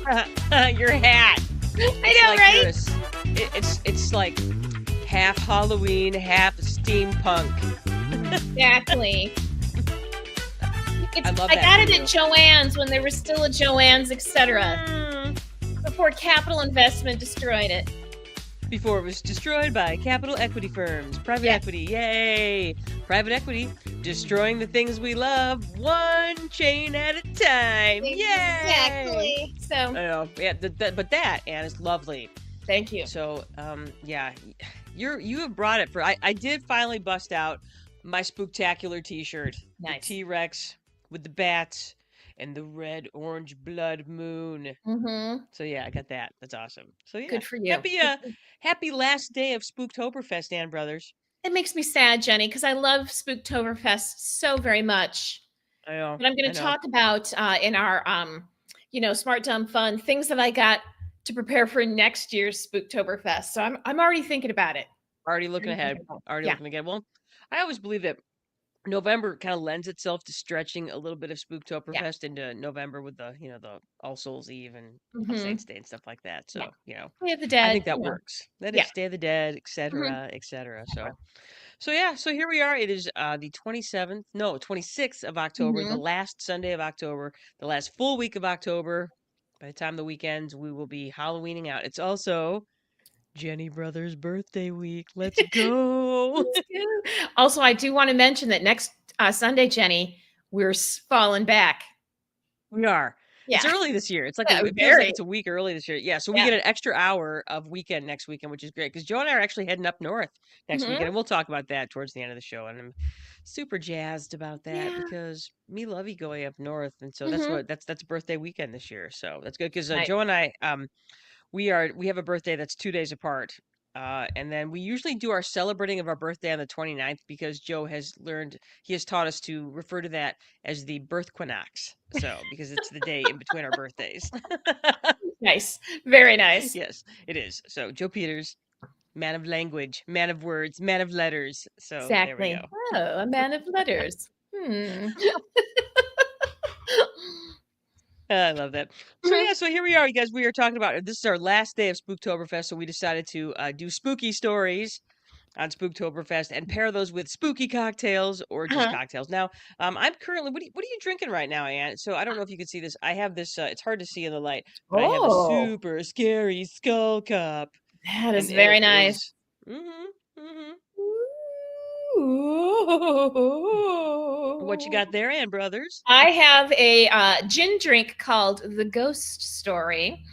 Your hat. I It's know, like you're right? it's like half Halloween, half steampunk. Exactly. I love I that got for it you. at Joann's when there was still a Joann's, etc. Mm. Before capital investment destroyed it. Before it was destroyed by capital equity firms. Private Yeah. equity, yay! Private equity destroying the things we love one chain at a time. Yay! Exactly. So, I know, yeah, but that, Anne, is lovely. thank you. So, yeah, you have brought it for. I did finally bust out my Spooktacular T-shirt, the Nice. T-Rex with the bats and the red orange blood moon. Mm-hmm. So yeah, I got that. That's awesome. So yeah, Good for you. happy last day of Spooktoberfest, Ann Brothers. It makes me sad, Jenny, because I love Spooktoberfest so very much. I know, But I'm going I to know. talk about in our smart dumb fun things that I got to prepare for next year's Spooktoberfest. So I'm already thinking about it. Already looking Already ahead. thinking about it. Already Yeah. looking ahead. Well, I always believe that November kind of lends itself to stretching a little bit of Yeah. Spooktoberfest into November with the All Souls Eve and All Mm-hmm. Saints Day and stuff like that. Yeah. So, We have the I dead. think that works. That Yeah. is Day of the Dead, Mm-hmm. etc., etc. So yeah, so here we are. It is the 27th, no, 26th of October, the Mm-hmm. last Sunday of October, the last full week of October. By the time the weekends, we will be Halloweening out. It's also Jenny Brothers' birthday week. Let's go. Also, I do want to mention that next Sunday, Jenny, we're falling back. We are. It's Yeah. early this year. It's like Yeah, it feels like very. it's a week early this year. Yeah, so we Yeah. get an extra hour of weekend next weekend, which is great because Joe and I are actually heading up north next Mm-hmm. weekend, and we'll talk about that towards the end of the show. And I'm super jazzed about that Yeah. because me lovey going up north, and so Mm-hmm. that's birthday weekend this year. So that's good because Nice. Joe and I we have a birthday that's 2 days apart. And then we usually do our celebrating of our birthday on the 29th because Joe has learned, he has taught us to refer to that as the birthquinox. So, because it's the day in between our birthdays. Nice. Very nice. Yes, it is. So, Joe Peters, man of language, man of words, man of letters. So, there we Exactly. go. Oh, a man of letters. Hmm. I love that. So Mhm. yeah, so here we are, you guys. We are talking about this is our last day of Spooktoberfest, so we decided to do spooky stories on Spooktoberfest and pair those with spooky cocktails or just Uh-huh. cocktails. Now, I'm currently what are you drinking right now, Ann? So I don't know if you can see this. I have this. It's hard to see in the light, but I have a Oh, super scary skull cup, that is and very it nice. is. Mm-hmm. What you Ooh. got there, Ann Brothers? I have a gin drink called the Ghost Story,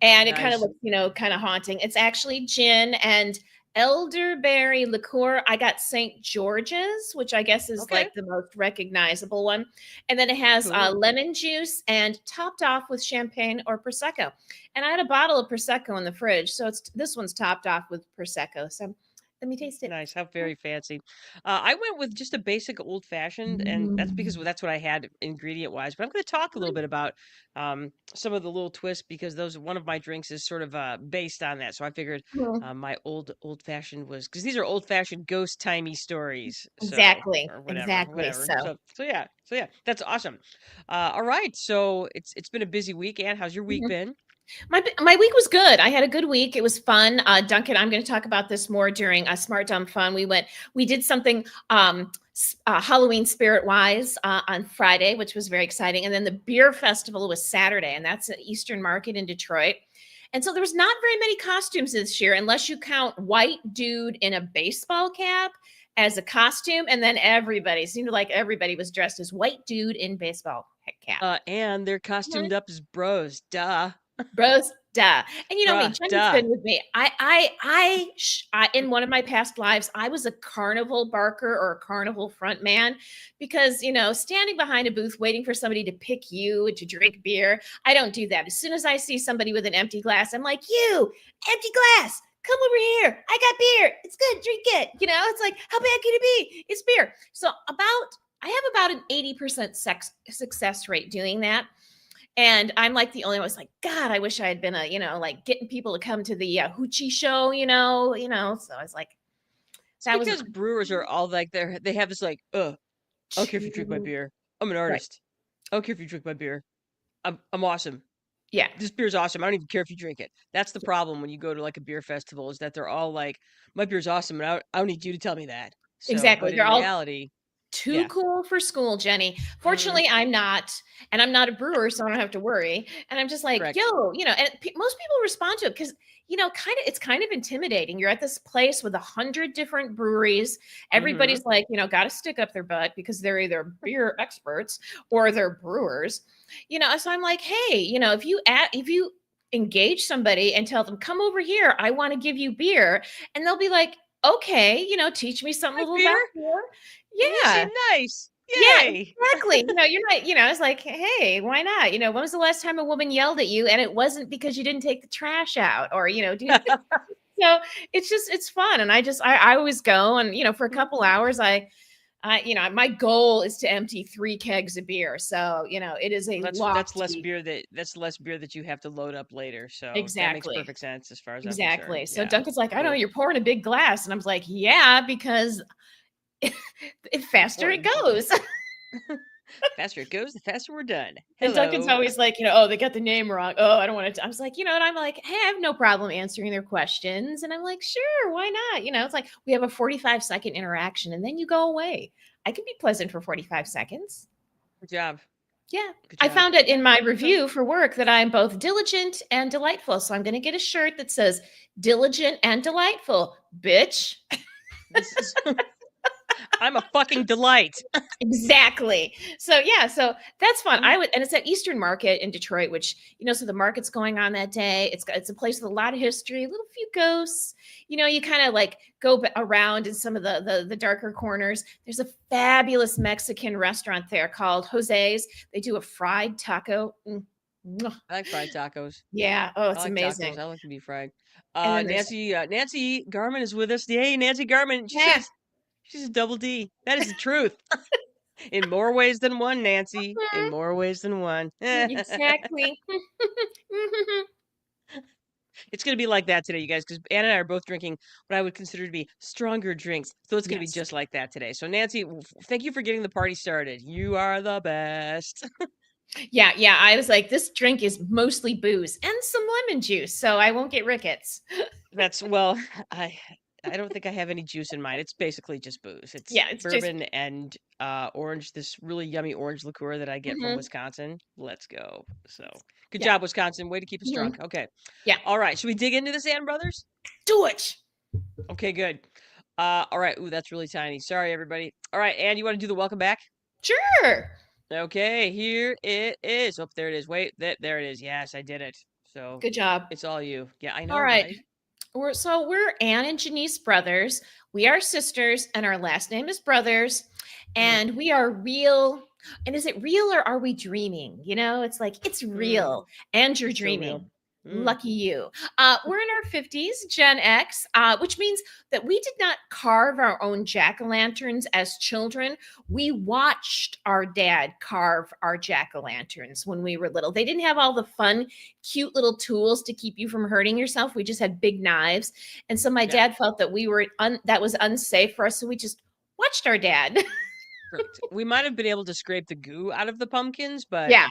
and it kind of Nice. looks, kind of haunting. It's actually gin and elderberry liqueur. I got St. George's, which I guess is Okay. like the most recognizable one. And then it has Cool. lemon juice and topped off with champagne or prosecco. And I had a bottle of prosecco in the fridge, so this one's topped off with prosecco. So let me taste it. Nice. How very fancy. I went with just a basic old fashioned, and that's because Mm. that's what I had ingredient wise. But I'm going to talk a little bit about some of the little twists because those one of my drinks is sort of based on that. So I figured Mhm. my old fashioned was because these are old fashioned ghost timey stories. So Exactly. or whatever, Exactly. whatever. So So yeah, that's awesome. All right. So it's been a busy week. Ann, how's your week mhm. been? My week was good. I had a good week. It was fun. Duncan, I'm going to talk about this more during Smart Dumb Fun. We did something Halloween spirit wise on Friday, which was very exciting. And then the beer festival was Saturday, and that's at Eastern Market in Detroit. And so there was not very many costumes this year, unless you count white dude in a baseball cap as a costume. And then everybody seemed like everybody was dressed as white dude in baseball cap. And they're Mhm. costumed up as bros. Duh. Bros, duh. And you know me, Bruh, Jenny's duh. been with me. In one of my past lives, I was a carnival barker or a carnival front man because, standing behind a booth waiting for somebody to pick you to drink beer, I don't do that. As soon as I see somebody with an empty glass, I'm like, you, empty glass, come over here. I got beer. It's good. Drink it. It's like, how bad can it be? It's beer. So I have about an 80% success rate doing that. And I'm like the only one who's like, God, I wish I had been like getting people to come to the hoochie show, So I was like, It's that was because brewers are all like they have this like, I don't care if you drink my too beer. I'm an right. artist. I don't care if you drink my beer. I'm awesome. Yeah. this beer's awesome. I don't even care if you drink it. That's the problem when you go to like a beer festival is that they're all like, my beer's awesome, and I don't need you to tell me that. So, Exactly. but They're in all reality, too yeah, cool for school, Jenny. mm, Fortunately, I'm not, and I'm not a brewer, so I don't have to worry. And I'm just like, correct. yo, and most people respond to it because it's kind of intimidating. You're at this place with 100 different breweries. Hmm. Everybody's like, got to stick up their butt because they're either beer experts or they're brewers. So I'm like, hey, if you engage somebody and tell them, come over here, I want to give you beer, and they'll be like, okay, teach me something Like little beer, about beer. you Yeah. seem nice. Yeah, Yay! exactly. You're not, it's like, hey, why not? When was the last time a woman yelled at you and it wasn't because you didn't take the trash out or, so it's fun. And I always go and, for a couple hours, my goal is to empty 3 kegs of beer. So, it is a lofty. that's less beer that you have to load up later. So that makes Exactly. perfect sense as far as I'm concerned. Exactly. So Yeah, Duncan's like, I know cool. you're pouring a big glass. And I was like, yeah, because the faster Or it goes. faster it goes, the faster we're done. And Duncan's Hello. always like, oh, they got the name wrong. Oh, I don't want to. I was like, and I'm like, hey, I have no problem answering their questions. And I'm like, sure, why not? It's like we have a 45-second interaction and then you go away. I can be pleasant for 45 seconds. Good job. Yeah. Good I job. found it Yeah. in my Okay. review for work that I'm both diligent and delightful. So I'm going to get a shirt that says diligent and delightful, bitch. This is I'm a fucking delight. Exactly. So yeah, so that's fun. Mm, And it's at Eastern Market in Detroit, which so the market's going on that day. It's a place with a lot of history, a little few ghosts. You kind of like go around in some of the darker corners. There's a fabulous Mexican restaurant there called Jose's. They do a fried taco. Mwah. I like fried tacos. Yeah. Oh, I it's like tacos. amazing. I like to be fried. And then there's Nancy Garman is with us. Hey, Nancy Garman. She yeah. says she's a double D. That is the truth. In more ways than one, Nancy. In more ways than one. Exactly. It's gonna be like that today, you guys, because Anna and I are both drinking what I would consider to be stronger drinks. So it's gonna be Yes. just like that today. So Nancy, thank you for getting the party started. You are the best. Yeah, yeah. I was like, this drink is mostly booze and some lemon juice, so I won't get rickets. That's well, I I don't think I have any juice in mine. It's basically just booze. It's Yeah, it's just bourbon and orange, this really yummy orange liqueur that I get from mhm, Wisconsin. Let's go. So good yeah, job, Wisconsin. Way to keep us mhm, drunk. Okay. yeah. All right. Should we dig into this, Ann Brothers? Do it. Okay, good. All right. Ooh, that's really tiny. Sorry, everybody. All right, Ann, you want to do the welcome back? Sure. Okay, here it is. Oh, there it is. Wait, there it is. Yes, I did it. So Good job. it's all you. Yeah, I All know, right. right? We're Anne and Janice brothers. We are sisters, and our last name is Brothers. Mm, And we are real. And is it real or are we dreaming? It's like it's mm, real, and you're it's so real. dreaming. Mm, Lucky you. We're in our 50s, Gen X, which means that we did not carve our own jack o' lanterns as children. We watched our dad carve our jack o' lanterns when we were little. They didn't have all the fun, cute little tools to keep you from hurting yourself. We just had big knives. And so my yeah. dad felt that that was unsafe for us. So we just watched our dad. Correct. We might have been able to scrape the goo out of the pumpkins, but Yeah.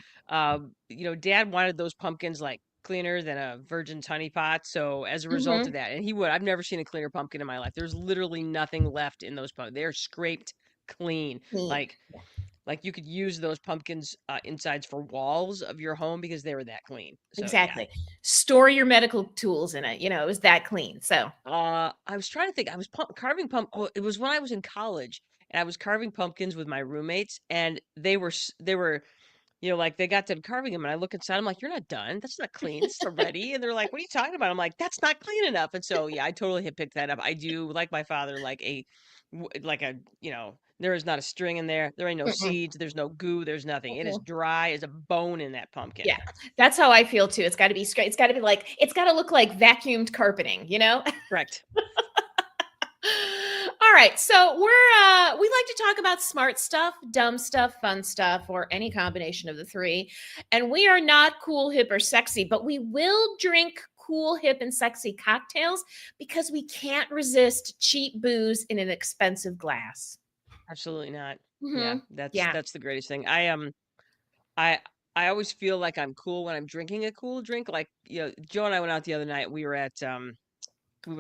Dad wanted those pumpkins like cleaner than a virgin's honey pot. So as a result of Hmm. that, and he would, I've never seen a cleaner pumpkin in my life. There's literally nothing left in those pumpkins. They're scraped clean. Clean. Like like you could use those pumpkins insides for walls of your home because they were that clean. So yeah. Exactly. Store your medical tools in it. It was that clean. So, I was trying to think. I was carving Oh, it was when I was in college, and I was carving pumpkins with my roommates, and they were, like they got done carving them, and I look inside. I'm like, "You're not done. That's not clean. It's still ready." And they're like, "What are you talking about?" I'm like, "That's not clean enough." And so yeah, I totally had picked that up. I do like my father, like a there is not a string in there. There ain't no mm-mm, seeds. There's no goo. There's nothing. It is mm-mm. dry as a bone in that pumpkin. Yeah, that's how I feel too. It's got to be straight. It's got to be like, it's got to look like vacuumed carpeting? Correct. All right. So we like to talk about smart stuff, dumb stuff, fun stuff, or any combination of the three. And we are not cool, hip, or sexy, but we will drink cool, hip, and sexy cocktails because we can't resist cheap booze in an expensive glass. Absolutely not. Yeah, Hmm. that's Yeah. that's the greatest thing. I I always feel like I'm cool when I'm drinking a cool drink. Like, Joe and I went out the other night. We went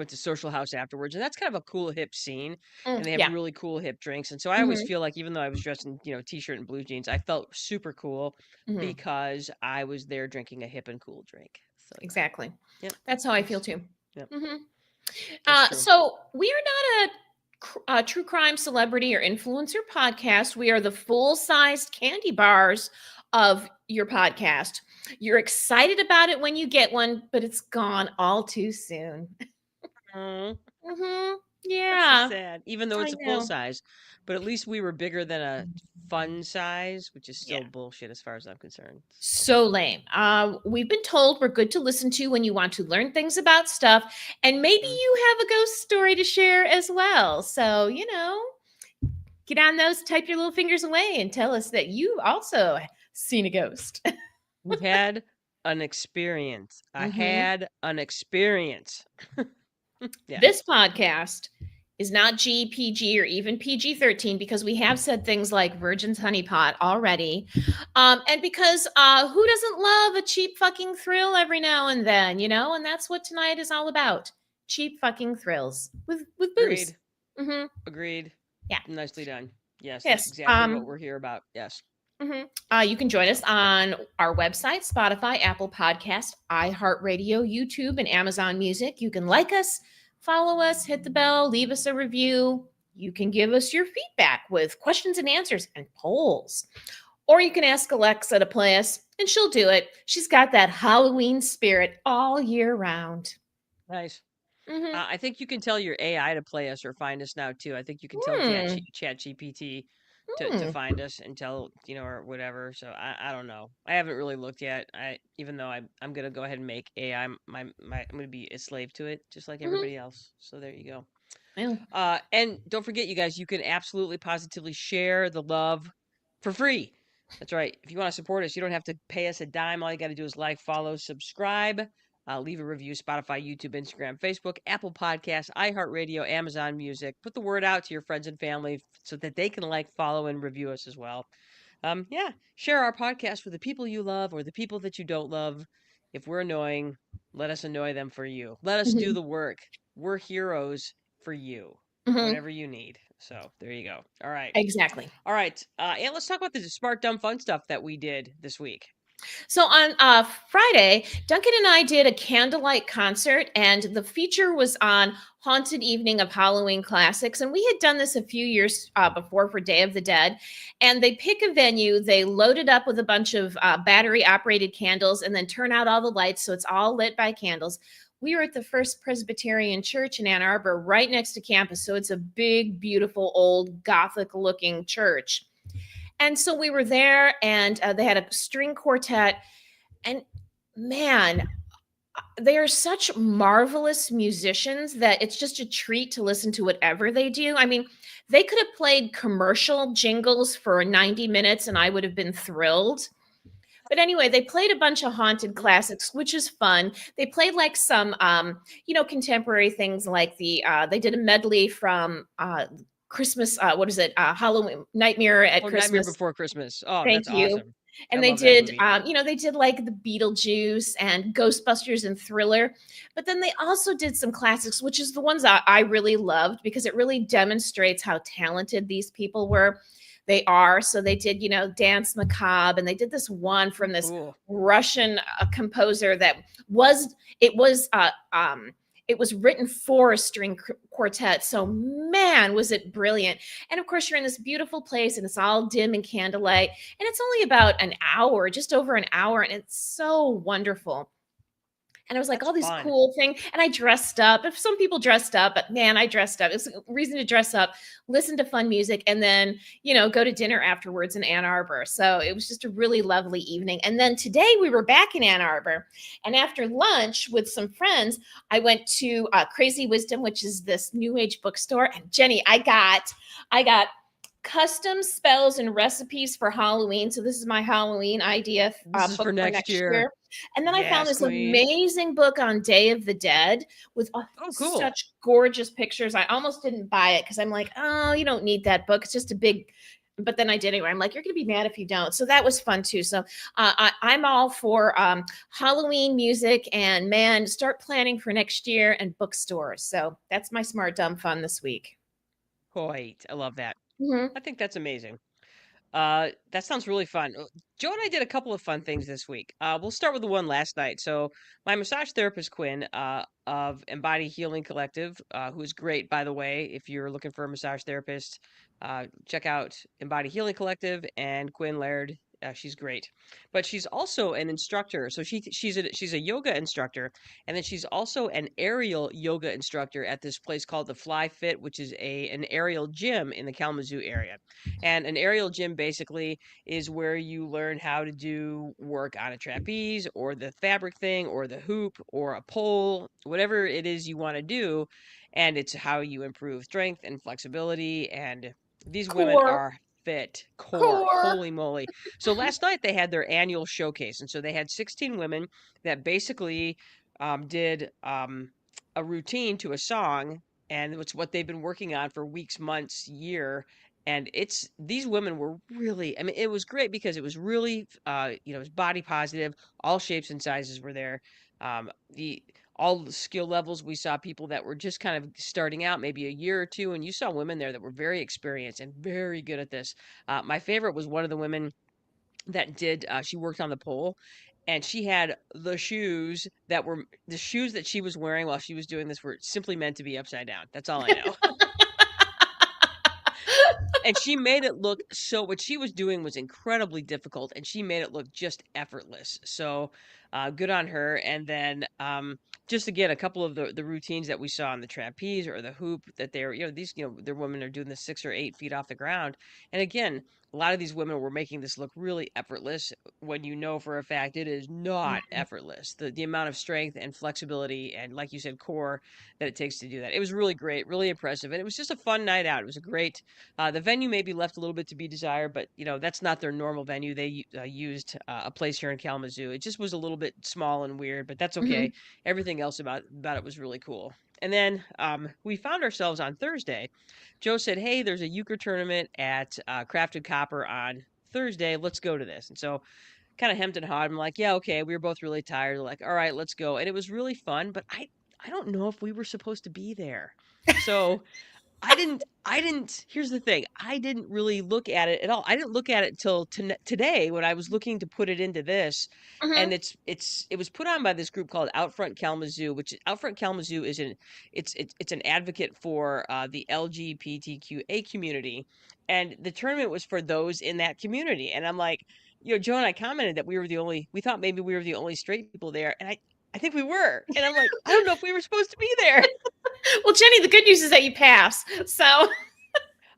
to Social House afterwards, and that's kind of a cool hip scene, and they have Yeah. really cool hip drinks. And so I always Hmm. feel like even though I was dressed in, t-shirt and blue jeans, I felt super cool Hmm. because I was there drinking a hip and cool drink. So yeah. Exactly. Yep. That's how I feel That's too. yep. Hmm. That's true. So we are not a true crime celebrity or influencer podcast. We are the full-sized candy bars of your podcast. You're excited about it when you get one, but it's gone all too soon. Oh, Hmm. that's so Yeah, sad. Even though I it's a full know. size, but at least we were bigger than a fun size, which is Yeah. still bullshit as far as I'm concerned. So, So lame. We've been told we're good to listen to when you want to learn things about stuff, and maybe mm, you have a ghost story to share as well. So, get on those, type your little fingers away, and tell us that you also seen a ghost. we had an experience. I Hmm. had an experience. This Yes. podcast is not GPG or even PG-13 because we have said things like Virgin's Honeypot already. And because who doesn't love a cheap fucking thrill every now and then, And that's what tonight is all about. Cheap fucking thrills with booze. Agreed. Hmm. Agreed. Yeah. Nicely done. Yes, that's Yes. exactly what we're here about. Yes. Mhm. You can join us So, on our website, Spotify, Apple Podcast, iHeartRadio, YouTube, and Amazon Music. You can like us, follow us, hit the bell, leave us a review. You can give us your feedback with questions and answers and polls. Or you can ask Alexa to play us, and she'll do it. She's got that Halloween spirit all year round. nice. Mm-hmm. I think you can tell your AI to play us or find us now too. I think you can tell Hmm. Chat GPT to Hmm. find us and tell or whatever. So I don't know. I haven't really looked yet. I even though I'm gonna go ahead and make AI I'm gonna be a slave to it just like Hmm. everybody else. So there you go. Well, And don't forget, you guys, you can absolutely positively share the love for free. That's right. If you want to support us, you don't have to pay us a dime. All you got to do is like, follow, subscribe, leave a review, Spotify, YouTube, Instagram, Facebook, Apple Podcasts, iHeartRadio, Amazon Music. Put the word out to your friends and family so that they can like, follow, and review us as well. Yeah, share our podcast with the people you love or the people that you don't love. If we're annoying, let us annoy them for you. Let us do mhm, the work. We're heroes for you, mhm, whatever you need. So there you go. All right. exactly. All right. And let's talk about the smart, dumb, fun stuff that we did this week. So on Friday, Duncan and I did a candlelight concert, and the feature was on Haunted Evening of Halloween Classics. And we had done this a few years before for Day of the Dead. And they pick a venue, they load it up with a bunch of battery operated candles, and then turn out all the lights. So it's all lit by candles. We were at the First Presbyterian Church in Ann Arbor, right next to campus. So it's a big, beautiful, old Gothic looking church. And so we were there, and they had a string quartet. And man, they are such marvelous musicians that it's just a treat to listen to whatever they do. I mean, they could have played commercial jingles for 90 minutes and I would have been thrilled. But anyway, they played a bunch of haunted Mm, classics, which is fun. They played like some contemporary things like they did a medley from Christmas, what is it? Halloween Nightmare at Oh, Nightmare Christmas. Before Christmas. Oh, Thank that's you. awesome. I And they love that did, movie. they did like the Beetlejuice and Ghostbusters and Thriller. But then they also did some classics, which is the ones I really loved because it really demonstrates how talented these people were. They are. So they did, Dance Macabre, and they did this one Oh, from this cool. Russian composer that was, it was, it was written for a string quartet. So, man, was it brilliant. And of course, you're in this beautiful place and it's all dim and candlelight. And it's only about an hour, just over an hour. And it's so wonderful. And it was like That's all these fun. cool things. And I dressed up. If some people dressed up, but man, I dressed up. It's a reason to dress up, listen to fun music, and then, go to dinner afterwards in Ann Arbor. So it was just a really lovely evening. And then today we were back in Ann Arbor. And after lunch with some friends, I went to Crazy Wisdom, which is this new age bookstore. And Jenny, I got custom spells and recipes for Halloween. So this is my Halloween idea This is for book for next next year. year. And then I found Yes, this Queen. amazing book on Day of the Dead with Oh, cool. such gorgeous pictures. I almost didn't buy it because I'm like, oh, you don't need that book. It's just a big but then I did anyway. I'm like, you're going to be mad if you don't. So that was fun too. So I'm all for Halloween music, and man, start planning for next year and bookstores. So that's my smart dumb fun this week. Hoyt, I love that. Hmm. I think that's amazing. That sounds really fun. Joe and I did a couple of fun things this week. We'll start with the one last night. So, my massage therapist Quinn, of Embody Healing Collective, who is great, by the way. If you're looking for a massage therapist, check out Embody Healing Collective and Quinn Laird. She's great, but she's also an instructor. So she's a yoga instructor, and then she's also an aerial yoga instructor at this place called the Fly Fit, which is a an aerial gym in the Kalamazoo area. And an aerial gym basically is where you learn how to do work on a trapeze or the fabric thing or the hoop or a pole, whatever it is you want to do. And it's how you improve strength and flexibility. And these women Core, are fit core. core. Holy moly. So last night they had their annual showcase. And so they had 16 women that basically did a routine to a song. And it's what they've been working on for weeks, months, year, and it's these women were really, I mean, it was great because it was really it was body positive. All shapes and sizes were there. The all the skill levels, we saw people that were just kind of starting out, maybe a year or two, and you saw women there that were very experienced and very good at this. My favorite was one of the women that did she worked on the pole, and she had the shoes that she was wearing while she was doing this were simply meant to be upside down. That's all I know. And she made it look, so what she was doing was incredibly difficult, and she made it look just effortless. So good on her. And then just again, a couple of the routines that we saw on the trapeze or the hoop, that they're, these, their women are doing the 6 or 8 feet off the ground. And again, a lot of these women were making this look really effortless when you know for a fact it is not effortless. The amount of strength and flexibility and, like you said, core that it takes to do that. It was really great, really impressive, and it was just a fun night out. It was a great, the venue maybe left a little bit to be desired, but that's not their normal venue. They used a place here in Kalamazoo. It just was a little bit small and weird, but that's okay. Hmm. Everything else about it was really cool. And then we found ourselves on Thursday. Joe said, "Hey, there's a euchre tournament at Crafted Copper on Thursday. Let's go to this." And so, kind of hemmed and hawed. I'm like, "Yeah, okay." We were both really tired. We're like, "All right, let's go." And it was really fun, but I don't know if we were supposed to be there. So I didn't here's the thing, I didn't really look at it at all. I didn't look at it till today when I was looking to put it into this, and Hmm. it was put on by this group called Outfront Kalamazoo, which Outfront Kalamazoo is it's an advocate for the LGBTQA community, and the tournament was for those in that community. And I'm like, Joe and I commented that we thought maybe we were the only straight people there, and I think we were. And I'm like, I don't know if we were supposed to be there. Well, Jenny, the good news is that you pass. So,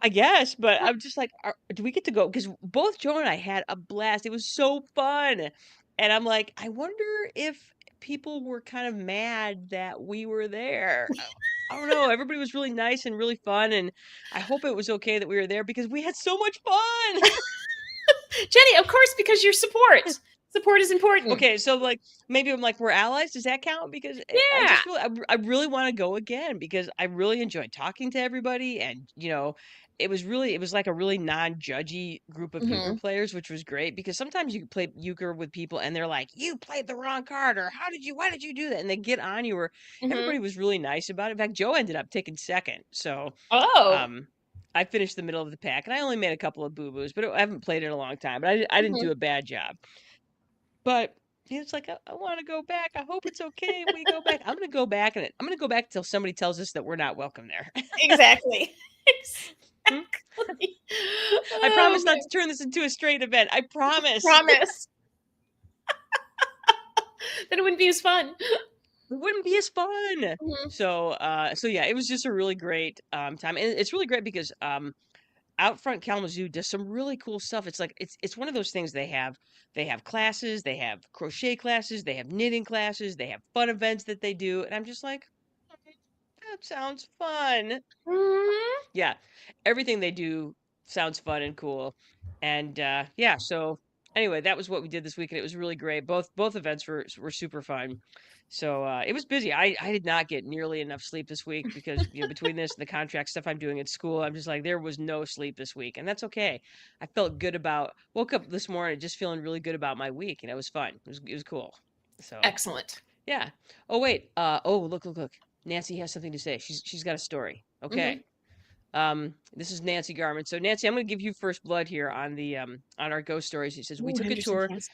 I guess, but I'm just like, do we get to go? Because both Joe and I had a blast. It was so fun. And I'm like, I wonder if people were kind of mad that we were there. I don't know. Everybody was really nice and really fun. And I hope it was okay that we were there because we had so much fun. Jenny, of course, because your support. Support is important. Okay, so like maybe I'm like we're allies. Does that count? Because I Yeah. just really, I really want to go again because I really enjoyed talking to everybody, and it was like a really non-judgy group of euchre Hmm. players, which was great because sometimes you play euchre with people and they're like, "You played the wrong card," or why did you do that?" And they get on you. Or everybody Hmm. was really nice about it. In fact, Joe ended up taking second, so Oh. um. I finished the middle of the pack, and I only made a couple of boo boos, but I haven't played in a long time. But I didn't Hmm. do a bad job. But it's like, I want to go back. I hope it's okay if we go back. I'm going to go back, and I'm going to go back until somebody tells us that we're not welcome there. Exactly. Hmm? Exactly. I Oh promise not man. to turn this into a straight event. I promise. Promise. Then it wouldn't be as fun. It wouldn't be as fun. Hmm. So yeah, it was just a really great time, and it's really great because out front Kalamazoo does some really cool stuff. It's like it's one of those things. They have classes, they have crochet classes, they have knitting classes, they have fun events that they do, and I'm just like, "Okay, that sounds fun." Hmm. Yeah, everything they do sounds fun and cool. And yeah, so anyway, that was what we did this week, and it was really great. Both events were super fun. So it was busy. I did not get nearly enough sleep this week because between this and the contract stuff I'm doing at school, I'm just like there was no sleep this week, and that's okay. I felt good about woke up this morning just feeling really good about my week, and it was fun. It was cool. So Excellent. yeah. Oh wait. Oh look. Nancy has something to say. She's got a story. Okay. Hmm. This is Nancy Garman. So Nancy, I'm going to give you first blood here on our ghost stories. He says we Ooh, took a Henderson, tour Kansas.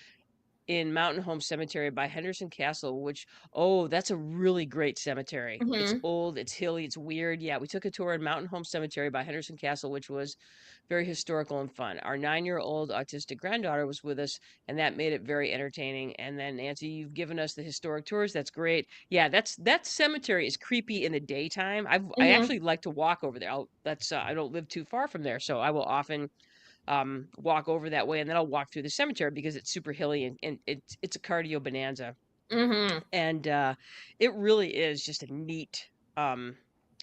in Mountain Home Cemetery by Henderson Castle, which, oh, that's a really great cemetery. It's Hmm. old, it's hilly, it's weird. Yeah, we took a tour in Mountain Home Cemetery by Henderson Castle, which was very historical and fun. Our 9-year-old autistic granddaughter was with us, and that made it very entertaining. And then, Nancy, you've given us the historic tours. That's great. Yeah, that cemetery is creepy in the daytime. I Hmm. actually like to walk over there. I don't live too far from there, so I will often walk over that way, and then I'll walk through the cemetery because it's super hilly and it's a cardio bonanza. Hmm. And it really is just a um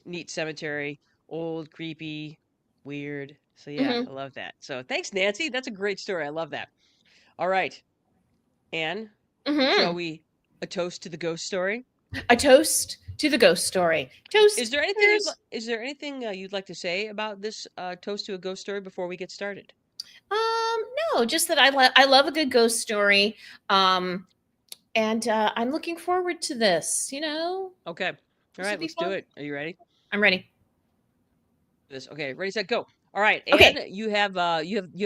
neat cemetery, old, creepy, weird. So yeah, Hmm. I love that. So thanks, Nancy. That's a great story. I love that. All right, Anne, shall Hmm. we a toast to the ghost story? A toast to the ghost story. Is Toast. there anything Cheers. you'd like to say about this toast to a ghost story before we get started? No, just that I love a good ghost story. Um, and I'm looking forward to this. Okay. All This will right, be let's do fun. it. Are you ready? I'm ready. This. Okay, ready, set, go. All right, Okay. Anne, you have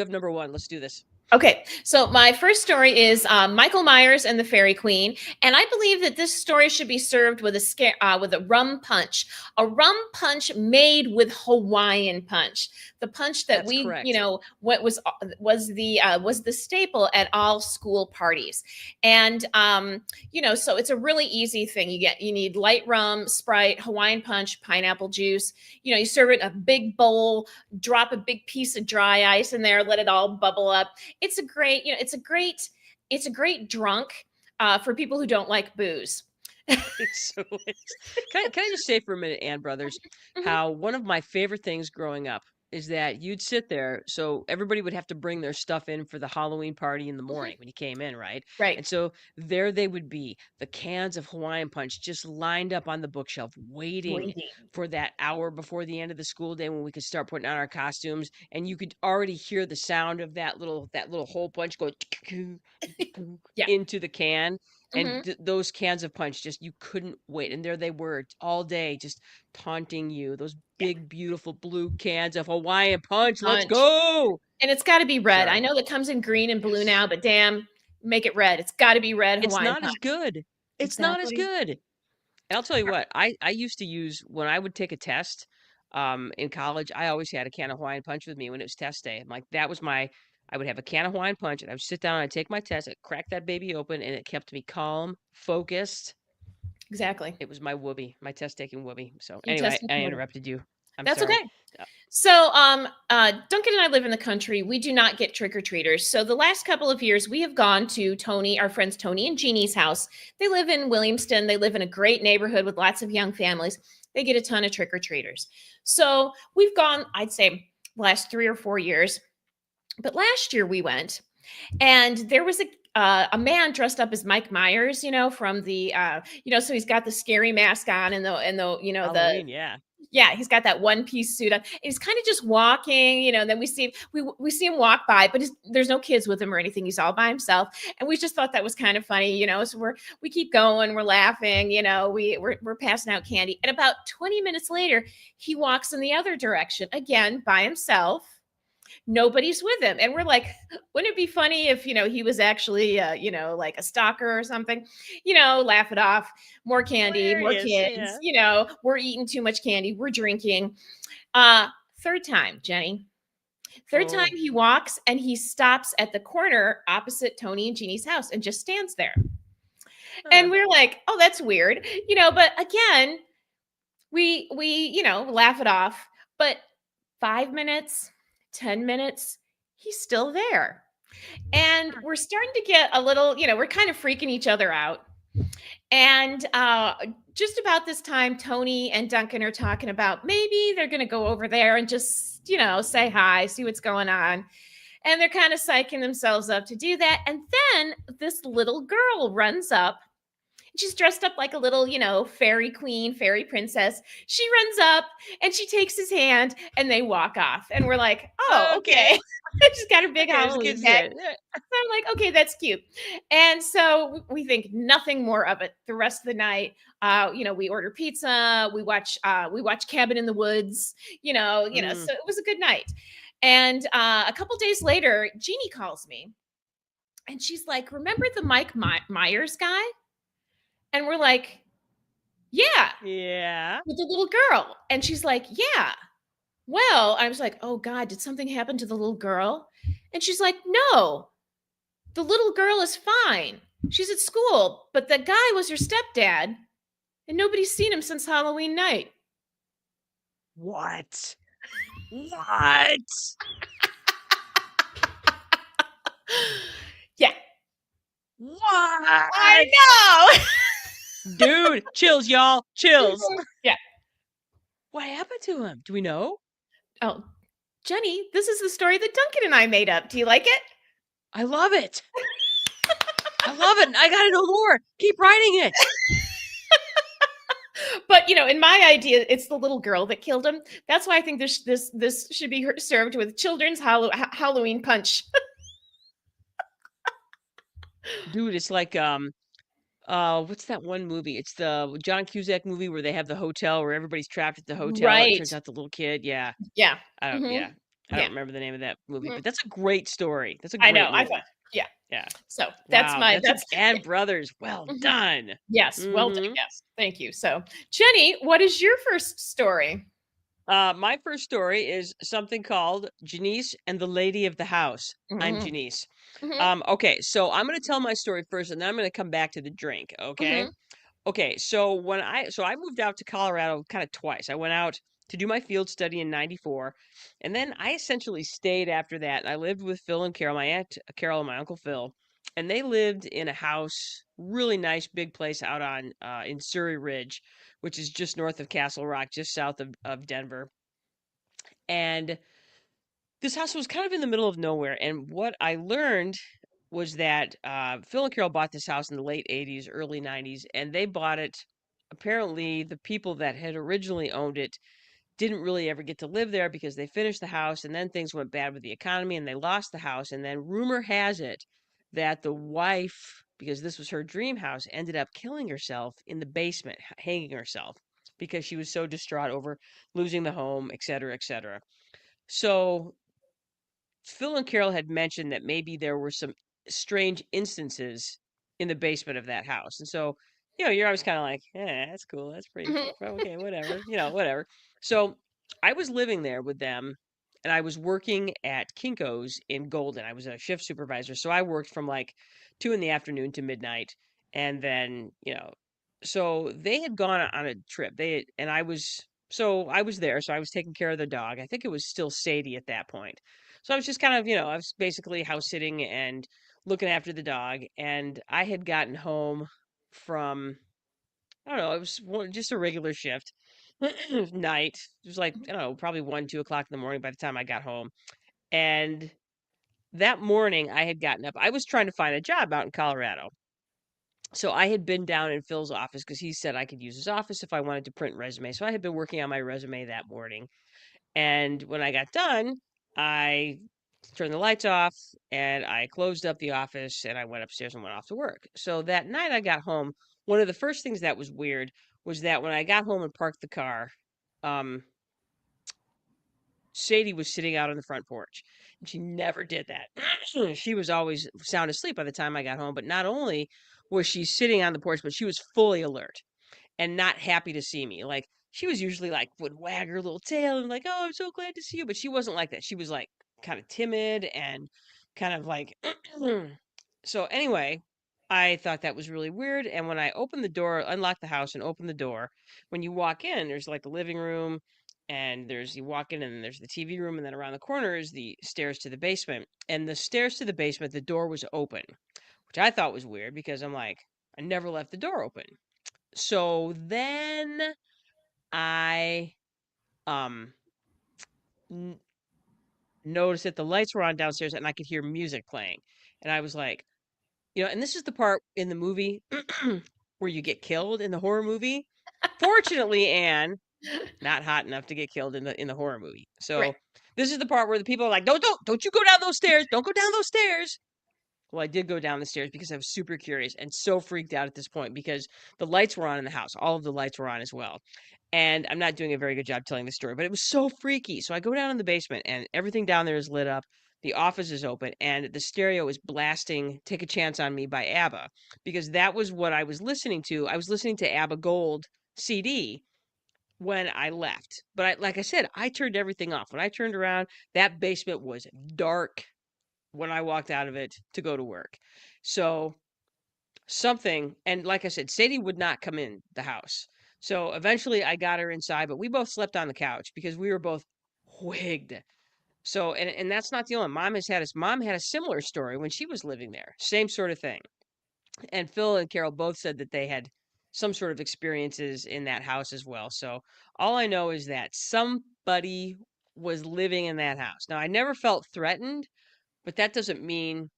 number one. Let's do this. Okay, so my first story is Michael Myers and the Fairy Queen, and I believe that this story should be served with with a rum punch, a rum punch made with Hawaiian punch, the punch that That's we, correct. what was the staple at all school parties, and so it's a really easy thing. You need light rum, Sprite, Hawaiian punch, pineapple juice. You serve it in a big bowl, drop a big piece of dry ice in there, let it all bubble up. It's a great, it's a great drunk for people who don't like booze. It's so can I just say for a minute, Ann Brothers, Mhm. how one of my favorite things growing up is that you'd sit there, so everybody would have to bring their stuff in for the Halloween party in the Mhm. morning when you came in, right? Right. And so there they would be, the cans of Hawaiian Punch just lined up on the bookshelf, waiting Waiting. for that hour before the end of the school day when we could start putting on our costumes, and you could already hear the sound of that little hole punch go Yeah. into the can, and Hmm. those cans of punch, just you couldn't wait, and there they were all day just taunting you, those Yeah. big beautiful blue cans of Hawaiian Punch. Let's Punch. go. And it's got to be red. I Sorry. know that comes in green and blue Yes. now, but damn, make it red. It's got to be red It's Hawaiian not as punch. good. It's not as Exactly. good. And I'll tell you what, I used to use when I would take a test in college, I always had a can of Hawaiian Punch with me when it was test day. I'm like, that was my I would have a can of Hawaiian Punch, and I would sit down and I'd take my test, I'd crack that baby open, and it kept me calm, focused. Exactly. It was my whoopee, my test taking whoopee. So You anyway, tested I for it. interrupted you. I'm That's sorry. okay. Uh, So, Duncan and I live in the country. We do not get trick or treaters. So, the last couple of years, we have gone to our friends Tony and Jeannie's house. They live in Williamston. They live in a great neighborhood with lots of young families. They get a ton of trick or treaters. So, we've gone, I'd say, last 3 or 4 years. But last year we went, and there was a man dressed up as Mike Myers, from so he's got the scary mask on and the Halloween, yeah. yeah, he's got that one piece suit on. He's kind of just walking, and then we see him walk by, but there's no kids with him or anything. He's all by himself, and we just thought that was kind of funny, So we keep going, we're laughing, we're passing out candy, and about 20 minutes later, he walks in the other direction again by himself. Nobody's with him, and we're like, wouldn't it be funny if he was actually like a stalker or something? Laugh it off. More candy, more Hilarious, kids. yeah. We're eating too much candy, we're drinking. Third time, Jenny. Third time Oh, he walks and he stops at the corner opposite Tony and Jeannie's house and just stands there. huh. And we're like, oh, that's weird. But again, we laugh it off. But 5 minutes, 10 minutes, he's still there. And we're starting to get a little, we're kind of freaking each other out. And just about this time, Tony and Duncan are talking about maybe they're going to go over there and just, say hi, see what's going on. And they're kind of psyching themselves up to do that. And then this little girl runs up. She's dressed up like a little, fairy queen, fairy princess. She runs up and she takes his hand and they walk off. And we're like, oh, okay. Okay. She's got her big Okay, this Halloween kid's bag. good. So I'm like, okay, that's cute. And so we think nothing more of it the rest of the night. We order pizza, we watch Cabin in the Woods, Mm. so it was a good night. And a couple days later, Jeannie calls me and she's like, remember the Mike Myers guy? And we're like, yeah, Yeah. with the little girl. And she's like, yeah. Well, I was like, oh God, did something happen to the little girl? And she's like, no, the little girl is fine. She's at school, but the guy was her stepdad, and nobody's seen him since Halloween night. What? What? Yeah, I What? know. Dude, chills, y'all. Chills. Yeah. What happened to him? Do we know? Oh, Jenny, this is the story that Duncan and I made up. Do you like it? I love it. I love it. I gotta know more. Keep writing it. But in my idea, it's the little girl that killed him. That's why I think this should be served with children's Halloween punch. Dude, it's like what's that one movie? It's the John Cusack movie where they have the hotel where everybody's trapped at the hotel and it Right. turns out the little kid. Yeah. Yeah. I don't Hmm. yeah. I don't Yeah. remember the name of that movie, Hmm. but that's a great story. That's a I know. great I thought. movie. Yeah. Yeah. So that's Wow. my That's a that's and Brothers. Well Mhm. done. Yes. Well done. Mm-hmm. Yes. Thank you. So, Jenny, what is your first story? My first story is something called Janice and the Lady of the House. I'm Hmm. Janice. Hmm. Okay, so I'm gonna tell my story first, and then I'm gonna come back to the drink. Okay. Hmm. Okay, so I moved out to Colorado kind of twice. I went out to do my field study in '94, and then I essentially stayed after that. I lived with Phil and Carol, my aunt Carol and my uncle Phil, and they lived in a house, really nice big place out on in Surrey Ridge, which is just north of Castle Rock, just south of Denver. And this house was kind of in the middle of nowhere. And what I learned was that Phil and Carol bought this house in the late '80s, early '90s, and they bought it. Apparently, the people that had originally owned it didn't really ever get to live there because they finished the house and then things went bad with the economy and they lost the house. And then rumor has it that the wife, because this was her dream house, ended up killing herself in the basement, hanging herself because she was so distraught over losing the home, et cetera, et cetera. So Phil and Carol had mentioned that maybe there were some strange instances in the basement of that house. And so, you're always kind of like, that's cool. That's pretty, Hmm. okay, whatever, whatever. So I was living there with them and I was working at Kinko's in Golden. I was a shift supervisor. So I worked from like 2 in the afternoon to midnight. And then, so they had gone on a trip. And I was there. So I was taking care of the dog. I think it was still Sadie at that point. So I was just kind of, I was basically house sitting and looking after the dog. And I had gotten home from, I don't know, it was just a regular shift night. It was like, I don't know, probably 1, 2 o'clock in the morning by the time I got home. And that morning I had gotten up. I was trying to find a job out in Colorado. So I had been down in Phil's office because he said I could use his office if I wanted to print resume. So I had been working on my resume that morning. And when I got done, I turned the lights off and I closed up the office and I went upstairs and went off to work. So that night I got home, one of the first things that was weird was that when I got home and parked the car, um, Sadie was sitting out on the front porch. And she never did that. She was always sound asleep by the time I got home. But not only was she sitting on the porch, but she was fully alert and not happy to see me. Like she was usually like would wag her little tail and like, "Oh, I'm so glad to see you." But she wasn't like that. She was like kind of timid and kind of like so anyway, I thought that was really weird. And when I opened the door, unlocked the house and opened the door, when you walk in, there's like the living room and you walk in and then there's the TV room and then around the corner is the stairs to the basement. And the stairs to the basement, the door was open, which I thought was weird because I'm like, I never left the door open. So then I um n- noticed that the lights were on downstairs and I could hear music playing. And I was like, and this is the part in the movie where you get killed in the horror movie. Fortunately, Anne, not hot enough to get killed in the horror movie. Right. So this is the part where the people are like, don't you go down those stairs. Don't go down those stairs. Well, I did go down the stairs because I was super curious and so freaked out at this point because the lights were on in the house. All of the lights were on as well. And I'm not doing a very good job telling the story, but it was so freaky. So I go down in the basement and everything down there is lit up. The office is open and the stereo is blasting Take a Chance on Me by ABBA because that was what I was listening to. I was listening to ABBA Gold CD when I left. But like I said, I turned everything off. When I turned around, that basement was dark when I walked out of it to go to work. So something, and like I said, Sadie would not come in the house. So eventually I got her inside, but we both slept on the couch because we were both wigged. So and that's not the only mom had a similar story when she was living there. Same sort of thing. And Phil and Carol both said that they had some sort of experiences in that house as well. So all I know is that somebody was living in that house. Now I never felt threatened, but that doesn't mean